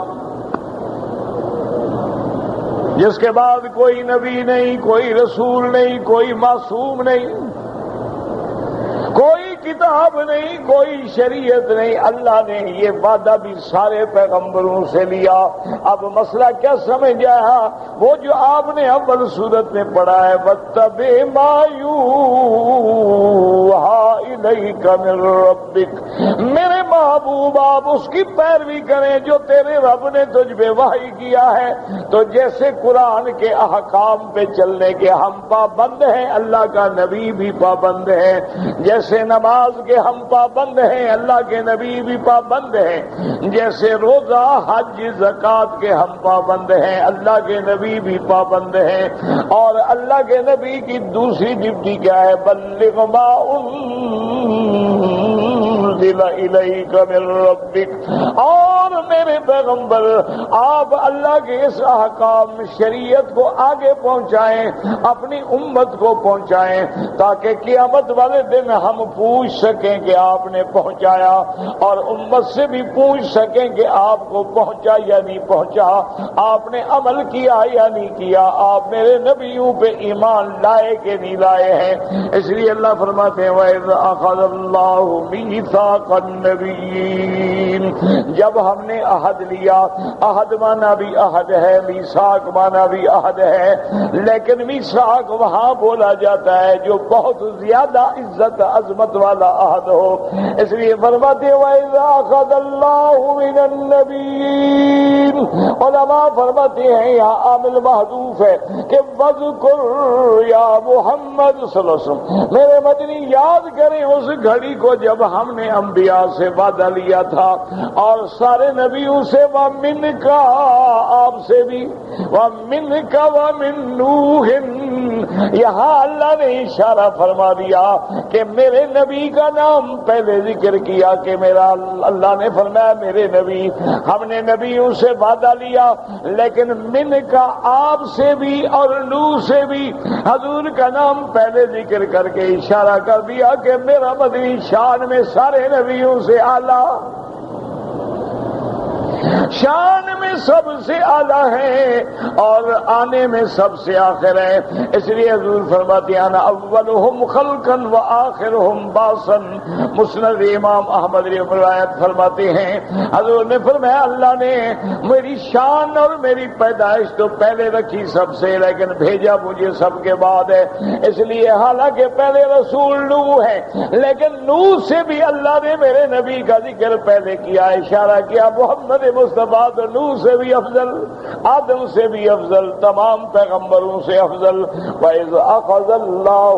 جس کے بعد کوئی نبی نہیں، کوئی رسول نہیں، کوئی معصوم نہیں، کوئی کتاب نہیں، کوئی شریعت نہیں۔ اللہ نے یہ وعدہ بھی سارے پیغمبروں سے لیا۔ اب مسئلہ کیا سمجھ آیا؟ وہ جو آپ نے اول سورت میں پڑھا ہے وَاتَّبِعْ مَا يُوحَىٰ إِلَيْكَ مِن رَّبِّكَ، میرے محبوب آپ اس کی پیروی کریں جو تیرے رب نے تجھ پہ وحی کیا ہے۔ تو جیسے قرآن کے احکام پہ چلنے کے ہم پابند ہیں، اللہ کا نبی بھی پابند ہے۔ جیسے نماز کے ہم پابند ہیں، اللہ کے نبی بھی پابند ہیں۔ جیسے روزہ، حج، زکوٰۃ کے ہم پابند ہیں، اللہ کے نبی بھی پابند ہیں۔ اور اللہ کے نبی کی دوسری ڈیوٹی کیا ہے؟ بلغ ما انزل الیک من ربک، اور میرے پیغمبر آپ اللہ کے اس احکام شریعت کو آگے پہنچائیں، اپنی امت کو پہنچائیں، تاکہ قیامت والے دن ہم پوچھ سکیں کہ آپ نے پہنچایا، اور امت سے بھی پوچھ سکیں کہ آپ کو پہنچا یا نہیں پہنچا، آپ نے عمل کیا یا نہیں کیا، آپ میرے نبیوں پہ ایمان لائے کہ نہیں لائے ہیں۔ اس لیے اللہ فرماتے ہیں وَإِذْ أَخَذَ اللَّهُ مِيثَاقَ میثاق النبیین، جب ہم نے عہد لیا، عہد مانا بھی عہد ہے، میثاق مانا بھی عہد ہے، لیکن میثاق وہاں بولا جاتا ہے جو بہت زیادہ عزت عظمت والا عہد ہو، اس لیے فرماتے وَإِذَا أَخَذَ اللَّهُ مِنَ النَّبِيِّينَ، علماء فرماتے ہیں یہاں عامل محذوف ہے کہ وَاذْكُرْ یا محمد صلی اللہ علیہ وسلم، میرے مدنی یاد کریں اس گھڑی کو جب ہم نے انبیاء سے وعدہ لیا تھا اور سارے نبیوں سے، وَمِنْكَ، آپ سے بھی، وَمِنْكَ وَمِنْ نُوحٍ، یہاں اللہ نے اشارہ فرما دیا کہ میرے نبی کا نام پہلے ذکر کیا کہ میرا، اللہ نے فرمایا میرے نبی، ہم نے نبیوں سے وعدہ لیا، لیکن من کا آپ سے بھی اور نوح سے بھی حضور کا نام پہلے ذکر کر کے اشارہ کر دیا کہ میرا مدنی شان میں سارے نبیوں سے اعلیٰ، شان میں سب سے اعلیٰ ہے اور آنے میں سب سے آخر ہے، اس لیے حضور فرماتے ہیں انا اولہم خلقا وآخرہم باسا، مسند امام احمد روایت فرماتے ہیں حضور نے فرمایا اللہ نے میری شان اور میری پیدائش تو پہلے رکھی سب سے، لیکن بھیجا مجھے سب کے بعد ہے، اس لیے حالانکہ پہلے رسول نوح ہے لیکن نوح سے بھی اللہ نے میرے نبی کا ذکر پہلے کیا، اشارہ کیا محمد مصطفیٰ تو نوح سے بھی افضل، آدم سے بھی افضل، تمام پیغمبروں سے افضل۔ وَإِذْ أَخَذَ اللَّهُ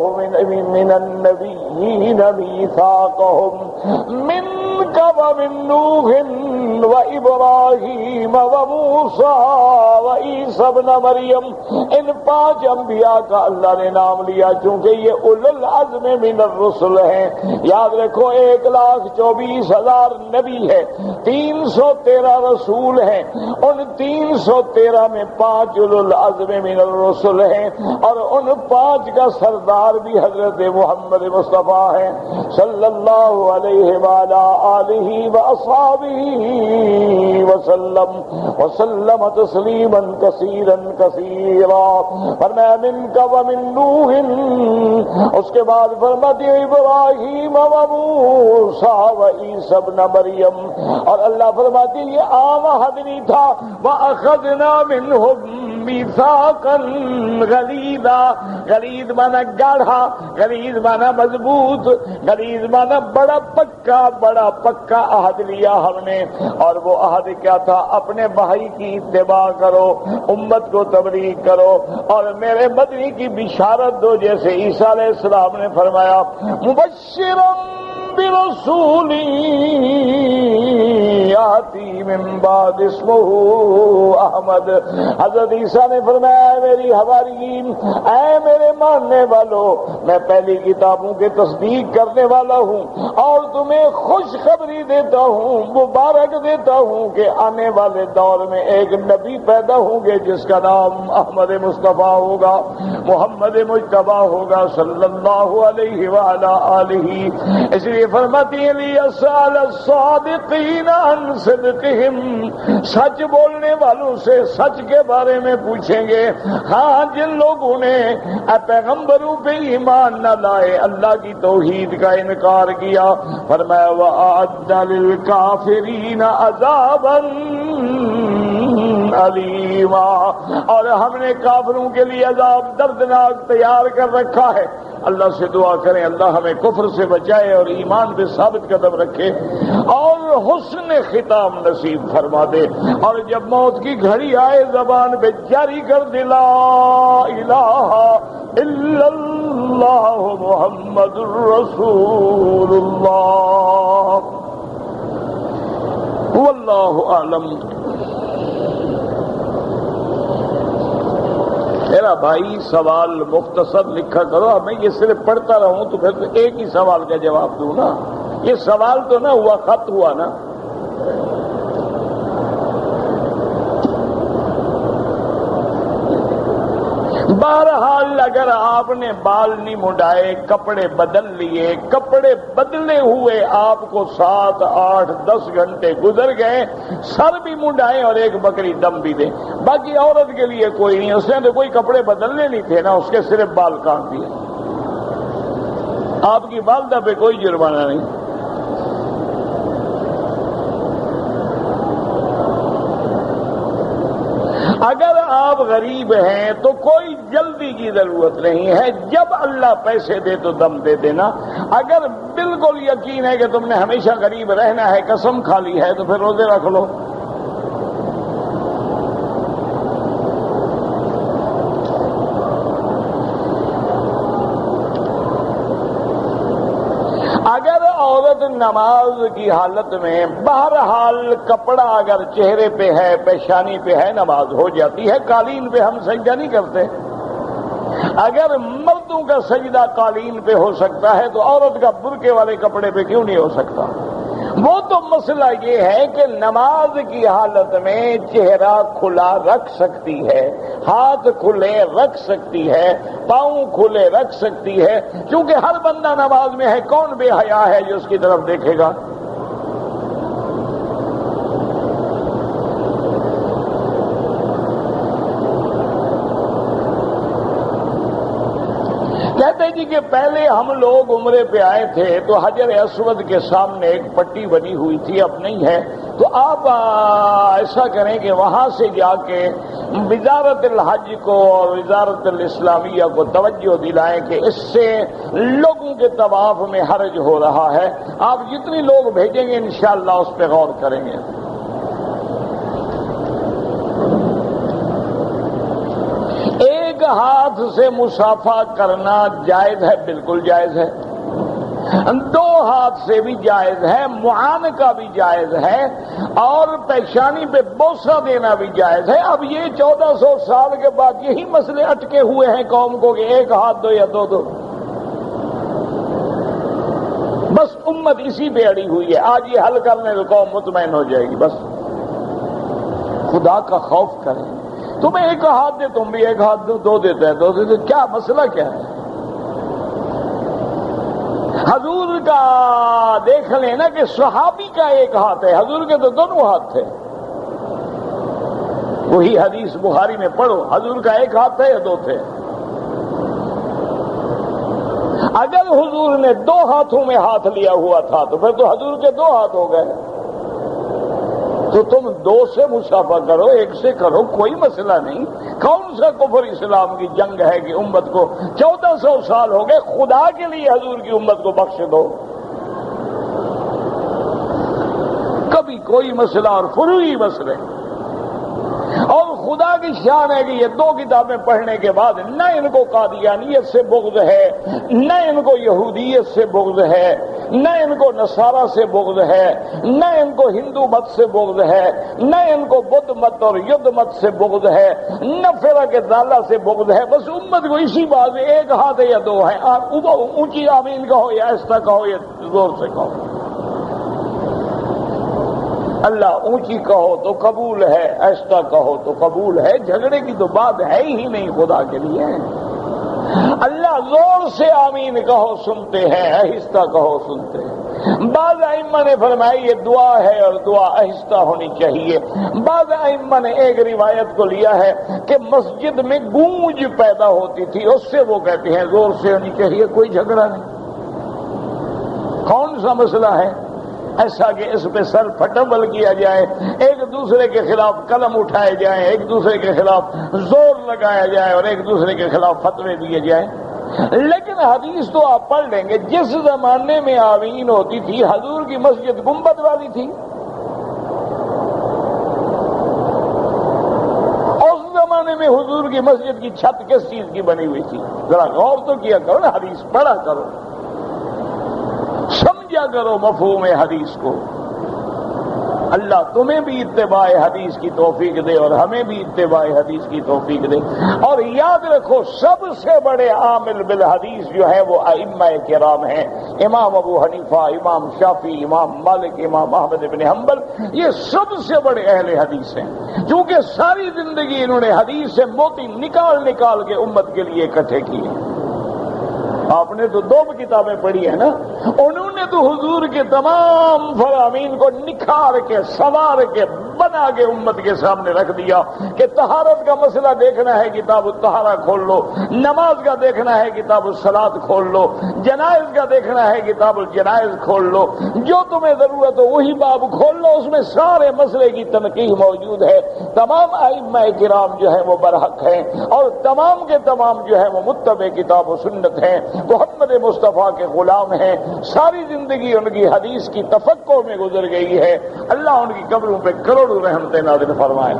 مِنَ النَّبِيِّينَ مِيثَاقَهُمْ مِنْكَ وَمِنْ نُوحٍ وَإِبْرَاهِيمَ وَمُوسَىٰ وَعِيسَىٰ ابْنَ مَرْيَمَ، ان 5 انبیاء کا اللہ نے نام لیا چونکہ یہ اولو العزم من الرسل ہیں۔ یاد رکھو 1,24,000 نبی ہے، 313 رسول ہیں، ان 313 میں 5 اولو العزم من الرسل ہیں، اور ان 5 کا سردار بھی حضرت محمد مصطفیٰ ہیں صلی اللہ علیہ وآلہ آلہ واصحابہ وسلم وسلم تسلیما کثیرا کثیرا۔ فرمایا منک ومن نوح، اس کے بعد فرماتے ابراہیم وموسیٰ وعیسیٰ ابن مریم، اور اللہ فرماتے یہ عام عہد نہیں تھا، وَأَخَذْنَا مِنْهُمْ مِيثَاقًا غَلِيظًا، غلیظ مانا گاڑھا، غلیظ مانا مضبوط، غلیظ مانا بڑا پکا عہد لیا ہم نے، اور وہ عہد کیا تھا؟ اپنے بھائی کی اتباع کرو، امت کو تبلیغ کرو اور میرے مدنی کی بشارت دو، جیسے عیسیٰ علیہ السلام نے فرمایا مبشرا برسول یاتی من بعد اسمہ احمد، حضرت عیسیٰ نے فرمایا اے میری حواریین، اے میرے ماننے والو، میں پہلی کتابوں کے تصدیق کرنے والا ہوں اور تمہیں خوشخبری دیتا ہوں، مبارک دیتا ہوں کہ آنے والے دور میں ایک نبی پیدا ہوں گے جس کا نام احمد مصطفیٰ ہوگا، محمد مجتبیٰ ہوگا صلی اللہ علیہ وآلہ آلہ۔ اس لیے فرماتی ہیں لیسأل الصادقین عن صدقہم، سچ بولنے والوں سے سچ کے بارے میں پوچھیں گے، ہاں جن لوگوں نے پیغمبروں پہ ایمان نہ لائے، اللہ کی توحید کا انکار کیا، فرمایا وَأَعَدَّ لِلْكَافِرِينَ عَذَابًا علیما، اور ہم نے کافروں کے لیے عذاب دردناک تیار کر رکھا ہے۔ اللہ سے دعا کریں اللہ ہمیں کفر سے بچائے اور ایمان پہ ثابت قدم رکھے اور حسن ختام نصیب فرما دے، اور جب موت کی گھڑی آئے زبان پہ جاری کر دے لا الہ الا اللہ محمد رسول اللہ۔ واللہ اعلم۔ میرا بھائی سوال مختصر لکھا کرو، میں یہ صرف پڑھتا رہوں تو پھر تو ایک ہی سوال کا جواب دوں نا، یہ سوال تو نہ ہوا، خط ہوا نا۔ بہرحال اگر آپ نے بال نہیں منڈائے، کپڑے بدل لیے، کپڑے بدلے ہوئے آپ کو 7، 8، 10 گھنٹے گزر گئے، سر بھی منڈائے اور ایک بکری دم بھی دے، باقی عورت کے لیے کوئی نہیں، اس نے تو کوئی کپڑے بدلنے نہیں تھے نا، اس کے صرف بال کاٹ دیے، آپ کی والدہ پہ کوئی جرمانہ نہیں۔ اگر آپ غریب ہیں تو کوئی جلدی کی ضرورت نہیں ہے، جب اللہ پیسے دے تو دم دے دینا۔ اگر بالکل یقین ہے کہ تم نے ہمیشہ غریب رہنا ہے، قسم کھا لی ہے، تو پھر روزے رکھ لو۔ اگر عورت نماز کی حالت میں بہرحال کپڑا اگر چہرے پہ ہے، پیشانی پہ ہے، نماز ہو جاتی ہے۔ قالین پہ ہم سجدہ نہیں کرتے۔ اگر مردوں کا سجدہ قالین پہ ہو سکتا ہے تو عورت کا برقعے والے کپڑے پہ کیوں نہیں ہو سکتا؟ وہ تو مسئلہ یہ ہے کہ نماز کی حالت میں چہرہ کھلا رکھ سکتی ہے، ہاتھ کھلے رکھ سکتی ہے، پاؤں کھلے رکھ سکتی ہے، کیونکہ ہر بندہ نماز میں ہے، کون بے حیا ہے جو اس کی طرف دیکھے گا؟ کہتے جی کہ پہلے ہم لوگ عمرے پہ آئے تھے تو حجر اسود کے سامنے ایک پٹی بنی ہوئی تھی، اب نہیں ہے، تو آپ ایسا کریں کہ وہاں سے جا کے وزارت الحج کو اور وزارت الاسلامیہ کو توجہ دلائیں کہ اس سے لوگوں کے طواف میں حرج ہو رہا ہے۔ آپ جتنی لوگ بھیجیں گے انشاءاللہ اس پہ غور کریں گے۔ ایک ہاتھ سے مصافحہ کرنا جائز ہے، بالکل جائز ہے۔ دو ہاتھ سے بھی جائز ہے، معانقہ بھی جائز ہے، اور پیشانی پہ بوسہ دینا بھی جائز ہے۔ اب یہ 1400 سال کے بعد یہی مسئلے اٹکے ہوئے ہیں قوم کو کہ ایک ہاتھ دو یا دو دو، بس امت اسی پہ اڑی ہوئی ہے۔ آج یہ حل کرنے تو قوم مطمئن ہو جائے گی۔ بس خدا کا خوف کریں، تمہیں ایک ہاتھ دے تم بھی ایک ہاتھ دو، دو دیتے ہیں دو دیتے، کیا مسئلہ کیا ہے؟ حضور کا دیکھ لیں نا کہ صحابی کا ایک ہاتھ ہے، حضور کے تو دونوں ہاتھ تھے۔ وہی حدیث بخاری میں پڑھو، حضور کا ایک ہاتھ تھا یا دو تھے؟ اگر حضور نے دو ہاتھوں میں ہاتھ لیا ہوا تھا تو پھر تو حضور کے دو ہاتھ ہو گئے۔ تو تم دو سے مصافحہ کرو، ایک سے کرو، کوئی مسئلہ نہیں۔ کون سا کفر اسلام کی جنگ ہے کہ امت کو 1400 سال ہو گئے، خدا کے لیے حضور کی امت کو بخش دو۔ کبھی کوئی مسئلہ اور فروعی مسئلے، اور خدا کی شان ہے کہ یہ دو کتابیں پڑھنے کے بعد نہ ان کو قادیانیت سے بغض ہے، نہ ان کو یہودیت سے بغض ہے، نہ ان کو نصارہ سے بغض ہے، نہ ان کو ہندو مت سے بغض ہے، نہ ان کو بدھ مت اور یدھ مت سے بغض ہے، نہ فرقہ ضالہ سے بغض ہے۔ بس امت کو اسی بات میں ایک ہاتھ ہے یا دو ہے، آپ اونچی آمین کہو یا آہستہ کہو یا زور سے کہو۔ اللہ اونچی کہو تو قبول ہے، آہستہ کہو تو قبول ہے، جھگڑے کی تو بات ہے ہی نہیں خدا کے لیے۔ اللہ زور سے آمین کہو سنتے ہیں، آہستہ کہو سنتے ہیں۔ بعض ائمہ نے فرمایا یہ دعا ہے اور دعا آہستہ ہونی چاہیے۔ بعض ائمہ نے ایک روایت کو لیا ہے کہ مسجد میں گونج پیدا ہوتی تھی، اس سے وہ کہتے ہیں زور سے ہونی چاہیے، کوئی جھگڑا نہیں۔ کون سا مسئلہ ہے ایسا کہ اس پہ سر پھٹبل کیا جائے، ایک دوسرے کے خلاف قلم اٹھائے جائیں، ایک دوسرے کے خلاف زور لگایا جائے اور ایک دوسرے کے خلاف فتوے دیے جائیں؟ لیکن حدیث تو آپ پڑھ لیں گے، جس زمانے میں آمین ہوتی تھی حضور کی مسجد گنبد والی تھی، اس زمانے میں حضور کی مسجد کی چھت کس چیز کی بنی ہوئی تھی؟ ذرا غور تو کیا کرو نا، حدیث پڑھا کرو، سمجھا کرو مفہوم حدیث کو۔ اللہ تمہیں بھی اتباع حدیث کی توفیق دے اور ہمیں بھی اتباع حدیث کی توفیق دے۔ اور یاد رکھو سب سے بڑے عامل بالحدیث جو ہے وہ ائمہ کرام ہیں، امام ابو حنیفہ، امام شافعی، امام مالک، امام احمد بن حنبل، یہ سب سے بڑے اہل حدیث ہیں، کیونکہ ساری زندگی انہوں نے حدیث سے موتی نکال نکال کے امت کے لیے اکٹھے کیے۔ آپ نے تو 2 کتابیں پڑھی ہیں نا. انہوں نے تو حضور کے تمام فرامین کو نکھار کے سنوار کے بنا کے امت کے سامنے رکھ دیا کہ طہارت کا مسئلہ دیکھنا ہے کتاب الطہارہ کھول لو، نماز کا دیکھنا ہے کتاب الصلاۃ کھول لو، جنائز کا دیکھنا ہے کتاب الجنائز کھول لو، جو تمہیں ضرورت ہو وہی باب کھول لو، اس میں سارے مسئلے کی تنقیح موجود ہے. تمام ائمہ کرام جو ہیں وہ برحق ہیں اور تمام کے تمام جو ہیں وہ متبع کتاب و سنت ہیں، محمد مصطفیٰ کے غلام ہیں. ساری زندگی ان کی حدیث کی تفکر میں گزر گئی ہے. اللہ ان کی قبروں پہ کروڑوں رحمتیں نازل فرمائے.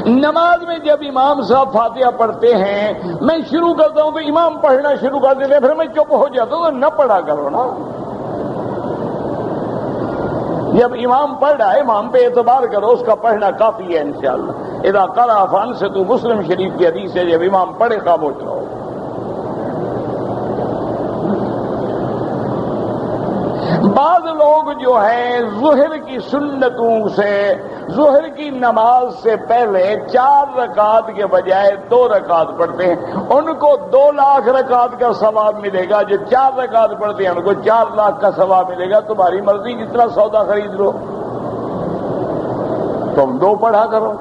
نماز میں جب امام صاحب فاتحہ پڑھتے ہیں میں شروع کرتا ہوں تو امام پڑھنا شروع کر دیتے ہیں، پھر میں چپ ہو جاتا ہوں تو نہ پڑھا کرو نا. جب امام پڑھ رہا ہے امام پہ اعتبار کرو، اس کا پڑھنا کافی ہے انشاءاللہ. اذا قرأ فانصتوا، مسلم شریف کی حدیث ہے، جب امام پڑھے خاموش رہو. بعض لوگ جو ہیں ظہر کی سنتوں سے، ظہر کی نماز سے پہلے 4 رکعت کے بجائے 2 رکعت پڑھتے ہیں. ان کو 2 لاکھ رکعت کا ثواب ملے گا. جو 4 رکعت پڑھتے ہیں ان کو 4 لاکھ کا ثواب ملے گا. تمہاری مرضی جتنا سودا خرید لو، تم 2 پڑھا کرو،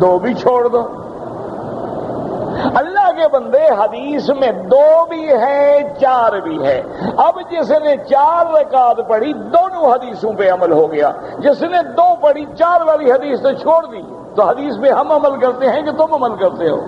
2 بھی چھوڑ دو. اللہ کے بندے حدیث میں 2 بھی ہے 4 بھی ہے. اب جس نے 4 رکعت پڑھی دونوں حدیثوں پہ عمل ہو گیا، جس نے 2 پڑھی 4 والی حدیث تو چھوڑ دی. تو حدیث پہ ہم عمل کرتے ہیں کہ تم عمل کرتے ہو؟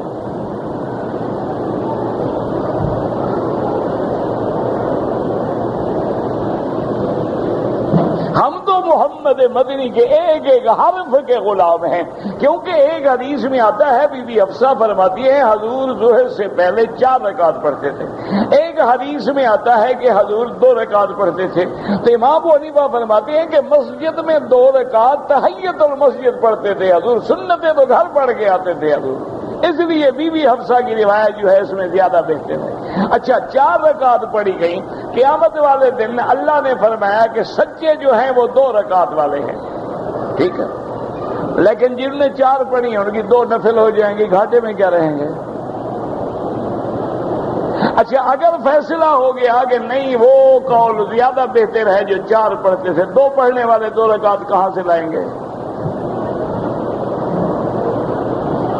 ہم تو محمد مدنی کے ایک ایک حرف کے غلام ہیں. کیونکہ ایک حدیث میں آتا ہے، بی بی حفصہ فرماتی ہے حضور ظہر سے پہلے 4 رکعت پڑھتے تھے. ایک حدیث میں آتا ہے کہ حضور 2 رکعت پڑھتے تھے. تو امام ابو حنیفہ فرماتے ہیں کہ مسجد میں 2 رکعت تحیت المسجد پڑھتے تھے حضور، سنتیں تو گھر پڑھ کے آتے تھے حضور. اس لیے بی بی حفصہ کی روایت جو ہے اس میں زیادہ بہتر ہے. اچھا 4 رکعت پڑھی گئی. قیامت والے دن اللہ نے فرمایا کہ سچے جو ہیں وہ 2 رکعت والے ہیں، ٹھیک ہے، لیکن جن نے 4 پڑھی ان کی 2 نفل ہو جائیں گی، گھاٹے میں کیا رہیں گے؟ اچھا اگر فیصلہ ہو گیا کہ نہیں وہ قول زیادہ بہتر ہے جو 4 پڑھتے تھے، 2 پڑھنے والے 2 رکعت کہاں سے لائیں گے؟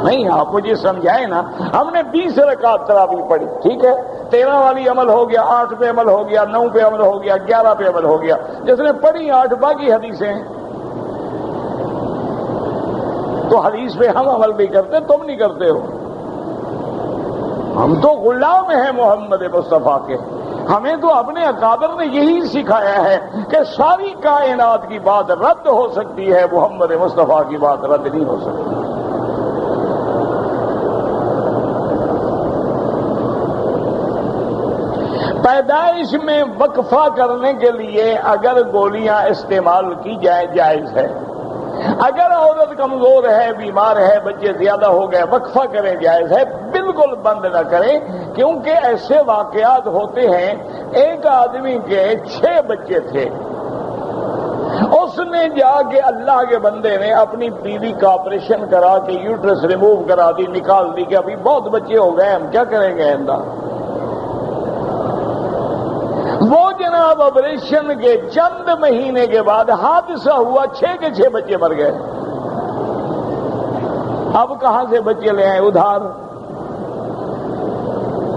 نہیں، آپ مجھے سمجھائیں نا. ہم نے 20 رکعت تراویح پڑھی، ٹھیک ہے، 13 والی عمل ہو گیا، 8 پہ عمل ہو گیا، 9 پہ عمل ہو گیا، 11 پہ عمل ہو گیا. جس نے پڑھی 8 باقی حدیثیں، تو حدیث پہ ہم عمل بھی کرتے، تم نہیں کرتے ہو. ہم تو غلام ہیں محمد مصطفیٰ کے. ہمیں تو اپنے اکابر نے یہی سکھایا ہے کہ ساری کائنات کی بات رد ہو سکتی ہے، محمد مصطفیٰ کی بات رد نہیں ہو سکتی. پیدائش میں وقفہ کرنے کے لیے اگر گولیاں استعمال کی جائے جائز ہے. اگر عورت کمزور ہے، بیمار ہے، بچے زیادہ ہو گئے، وقفہ کریں جائز ہے. بالکل بند نہ کریں، کیونکہ ایسے واقعات ہوتے ہیں. ایک آدمی کے 6 بچے تھے، اس نے جا کے اللہ کے بندے نے اپنی بیوی کا آپریشن کرا کے یوٹرس ریموو کرا دی، نکال دی کہ ابھی بہت بچے ہو گئے، ہم کیا کریں گے آئندہ. وہ جناب آپریشن کے چند مہینے کے بعد حادثہ ہوا، 6 کے 6 بچے مر گئے. اب کہاں سے بچے لے آئے؟ ادھار.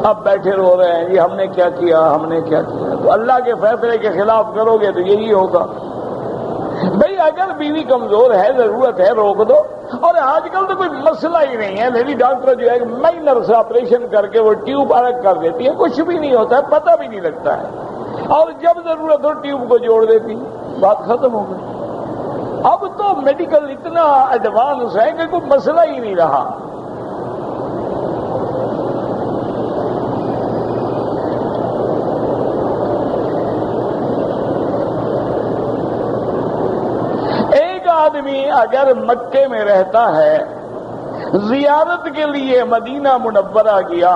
اب بیٹھے رو رہے ہیں جی ہم نے کیا کیا، ہم نے کیا کیا. تو اللہ کے فیصلے کے خلاف کرو گے تو یہی ہوگا. بھئی اگر بیوی کمزور ہے، ضرورت ہے، روک دو. اور آج کل تو کوئی مسئلہ ہی نہیں ہے. لیڈی ڈاکٹر جو ہے مائنر سے آپریشن کر کے وہ ٹیوب الگ کر دیتی ہے، کچھ بھی نہیں ہوتا ہے، پتہ بھی نہیں لگتا ہے. اور جب ضرورت ہو ٹیوب کو جوڑ دیتی، بات ختم ہو گئی. اب تو میڈیکل اتنا ایڈوانس ہے کہ کوئی مسئلہ ہی نہیں رہا. ایک آدمی اگر مکے میں رہتا ہے، زیارت کے لیے مدینہ منورہ گیا،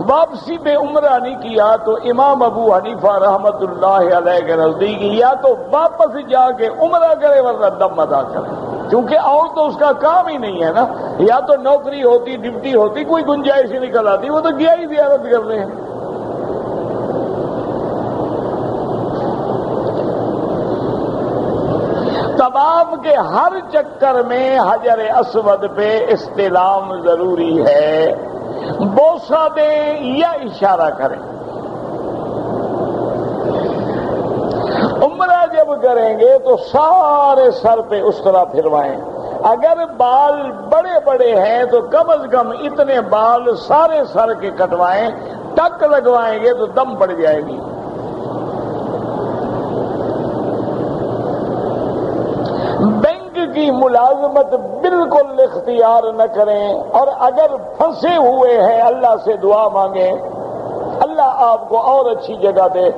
واپسی پہ عمرہ نہیں کیا، تو امام ابو حنیفہ رحمت اللہ علیہ کے نزدیک یا تو واپس جا کے عمرہ کرے ورنہ دم ادا کرے. کیونکہ اور تو اس کا کام ہی نہیں ہے نا، یا تو نوکری ہوتی، ڈیوٹی ہوتی، کوئی گنجائش ہی نکل آتی، وہ تو گیا ہی زیارت کرنے ہیں۔ طواف کے ہر چکر میں حجر اسود پہ استلام ضروری ہے، بوسہ دیں یا اشارہ کریں۔ عمرہ جب کریں گے تو سارے سر پہ اس طرح پھروائیں، اگر بال بڑے بڑے ہیں تو کم از کم اتنے بال سارے سر کے کٹوائیں، ٹک لگوائیں گے تو دم پڑ جائے گی۔ بینک کی ملازمت بالکل اختیار نہ کریں، اور اگر پھنسے ہوئے ہیں اللہ سے دعا مانگیں، اللہ آپ کو اور اچھی جگہ دے،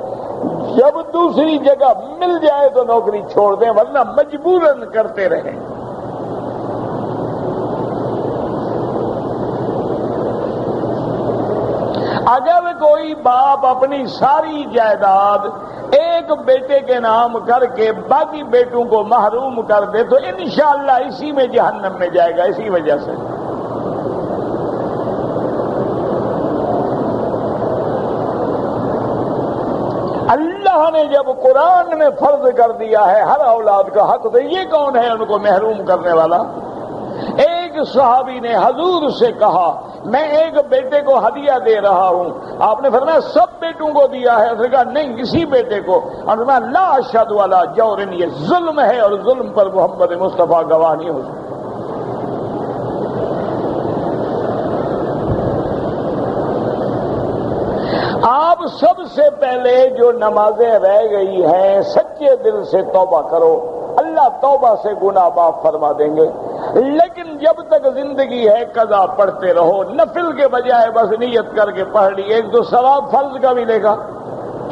جب دوسری جگہ مل جائے تو نوکری چھوڑ دیں، ورنہ مجبوراً کرتے رہیں۔ اگر کوئی باپ اپنی ساری جائیداد ایک بیٹے کے نام کر کے باقی بیٹوں کو محروم کر دے تو انشاءاللہ اسی میں جہنم میں جائے گا، اسی وجہ سے۔ اللہ نے جب قرآن میں فرض کر دیا ہے ہر اولاد کا حق، تو یہ کون ہے ان کو محروم کرنے والا؟ ایک صحابی نے حضور سے کہا میں ایک بیٹے کو ہدیہ دے رہا ہوں، آپ نے فرمایا سب بیٹوں کو دیا ہے؟ اس نے کہا نہیں، اسی بیٹے کو۔ اور فرمایا لا اشہد علی جور، یہ ظلم ہے اور ظلم پر محمد مصطفیٰ گواہ نہیں ہو سکتا۔ آپ سب سے پہلے جو نمازیں رہ گئی ہیں سچے دل سے توبہ کرو، اللہ توبہ سے گناہ معاف فرما دیں گے، لیکن جب تک زندگی ہے قضا پڑھتے رہو، نفل کے بجائے بس نیت کر کے پڑھ لی، ایک تو ثواب فرض کا ملے گا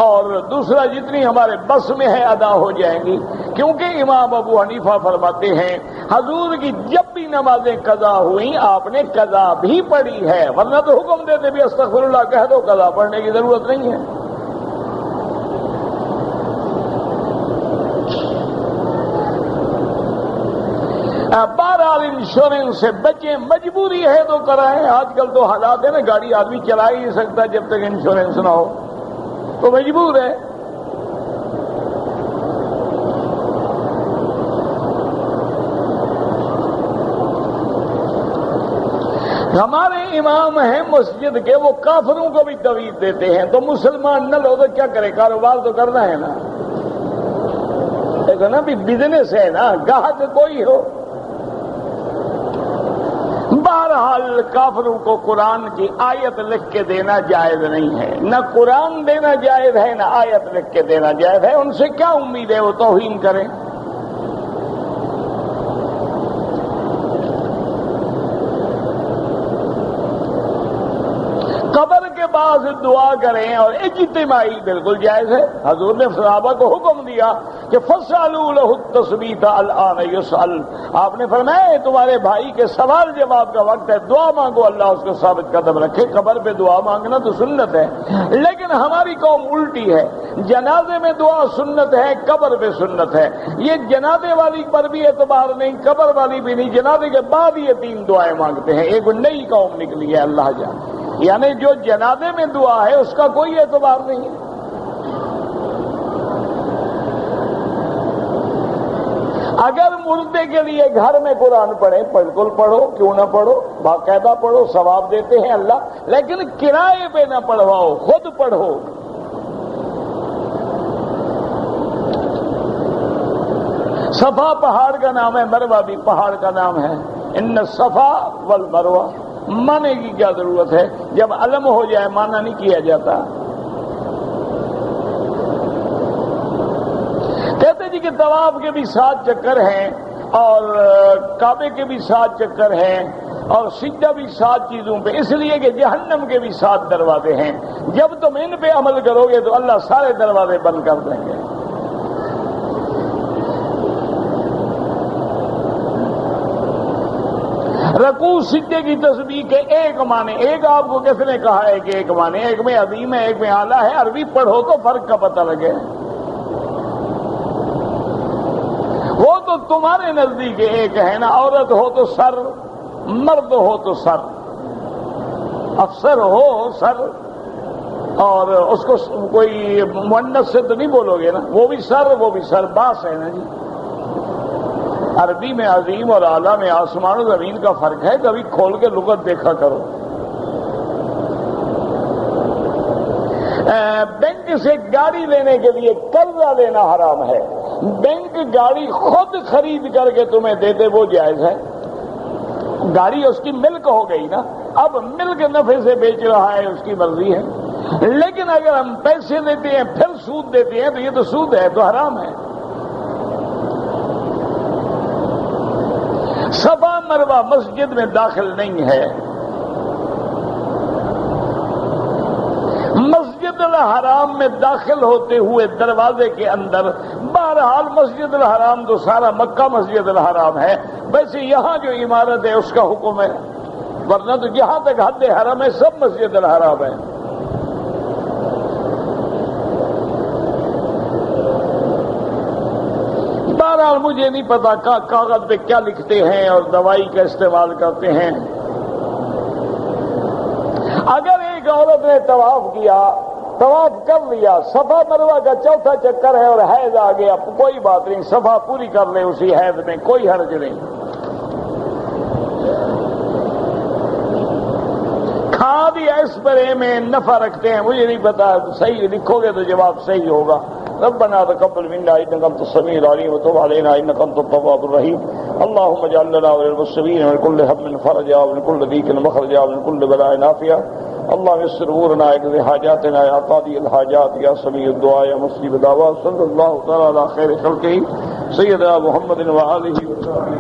اور دوسرا جتنی ہمارے بس میں ہے ادا ہو جائیں گی، کیونکہ امام ابو حنیفہ فرماتے ہیں حضور کی جب بھی نمازیں قضا ہوئیں آپ نے قضا بھی پڑھی ہے، ورنہ تو حکم دیتے بھی استغفر اللہ کہہ دو، قضا پڑھنے کی ضرورت نہیں ہے۔ بہرحال انشورنس سے بچیں، مجبوری ہے تو کرائیں، آج کل تو حالات ہے نا، گاڑی آدمی چلا ہی نہیں سکتا جب تک انشورنس نہ ہو، تو مجبور ہے۔ ہمارے امام ہیں مسجد کے، وہ کافروں کو بھی توعید دیتے ہیں، تو مسلمان نہ لو تو کیا کرے، کاروبار تو کرنا ہے نا، دیکھو نا بھی بزنس ہے نا، گاہک کوئی ہو۔ بہرحال کافروں کو قرآن کی آیت لکھ کے دینا جائز نہیں ہے، نہ قرآن دینا جائز ہے نہ آیت لکھ کے دینا جائز ہے، ان سے کیا امید ہے وہ توہین کریں۔ قبر کے بعد دعا کریں اور اجتماعی بالکل جائز ہے، حضور نے صحابہ کو حکم دیا کہ فَاسْأَلُوا لَهُ التَّثْبِيتَ الْآنَ يُسْأَلُ، آپ نے فرمایا تمہارے بھائی کے سوال جواب کا وقت ہے، دعا مانگو اللہ اس کو ثابت قدم رکھے۔ قبر پہ دعا مانگنا تو سنت ہے، لیکن ہماری قوم الٹی ہے، جنازے میں دعا سنت ہے، قبر پہ سنت ہے، یہ جنازے والی پر بھی اعتبار نہیں، قبر والی بھی نہیں، جنازے کے بعد یہ تین دعائیں مانگتے ہیں، ایک نئی قوم نکلی ہے اللہ جانے، یعنی جو جنازے میں دعا ہے اس کا کوئی اعتبار نہیں ہے۔ اگر مردے کے لیے گھر میں قرآن پڑھیں بالکل پڑھو، کیوں نہ پڑھو، باقاعدہ پڑھو، ثواب دیتے ہیں اللہ، لیکن کرائے پہ نہ پڑھواؤ، خود پڑھو۔ صفا پہاڑ کا نام ہے، مروہ بھی پہاڑ کا نام ہے، ان الصفا والمروہ، مانے کی کیا ضرورت ہے، جب علم ہو جائے مانا نہیں کیا جاتا۔ کہتے جی کہ طواف کے بھی 7 چکر ہیں اور کعبے کے بھی 7 چکر ہیں اور سجدہ بھی 7 چیزوں پہ، اس لیے کہ جہنم کے بھی 7 دروازے ہیں، جب تم ان پہ عمل کرو گے تو اللہ سارے دروازے بند کر دیں گے۔ رکوع سجدے کی تسبیح کے ایک معنی، ایک آپ کو کس نے کہا ہے کہ ایک معنی، ایک میں عظیم ہے ایک میں اعلیٰ ہے، عربی پڑھو تو فرق کا پتہ لگے۔ وہ تو تمہارے نزدیک ایک ہے نا، عورت ہو تو سر، مرد ہو تو سر، افسر ہو سر، اور اس کو کوئی مؤنث سے تو نہیں بولو گے نا، وہ بھی سر باس ہے نا جی۔ عربی میں عظیم اور اعلیٰ میں آسمان و زمین کا فرق ہے، کبھی کھول کے لغت دیکھا کرو۔ بینک سے گاڑی لینے کے لیے قرضہ لینا حرام ہے، بینک گاڑی خود خرید کر کے تمہیں دے دے وہ جائز ہے، گاڑی اس کی ملک ہو گئی نا، اب ملک نفع سے بیچ رہا ہے اس کی مرضی ہے، لیکن اگر ہم پیسے دیتے ہیں پھر سود دیتے ہیں تو یہ تو سود ہے، تو حرام ہے۔ صفا مروہ مسجد میں داخل نہیں ہے، مسجد الحرام میں داخل ہوتے ہوئے دروازے کے اندر، بہرحال مسجد الحرام تو سارا مکہ مسجد الحرام ہے، ویسے یہاں جو عمارت ہے اس کا حکم ہے، ورنہ تو جہاں تک حد حرم ہے سب مسجد الحرام ہے۔ بہرحال مجھے نہیں پتا کاغذ پہ کیا لکھتے ہیں اور دوائی کا استعمال کرتے ہیں۔ اگر ایک عورت نے طواف کیا، طواف کر لیا، صفا مروہ کا چوتھا چکر ہے اور حیض آ گیا، کوئی بات نہیں، صفا پوری کر لے اسی حیض میں، کوئی حرج نہیں۔ کھا بھی اسپرے میں نفع رکھتے ہیں، مجھے نہیں پتا، صحیح لکھو گے تو جواب صحیح ہوگا۔ ربنا تقبل منا انك انت السميع العليم وتب علينا انك انت التواب الرحيم اللهم اجعل لنا وللمسلمين من كل هم فرجا ومن كل ضيق مخرجا ومن كل بلاء عافية اللهم يسر امورنا اقض حاجاتنا يا قاضي الحاجات يا سميع الدعاء يا مجيب الدعوات صلى الله تعالى على خير خلقه سيدنا محمد وآله وصحبه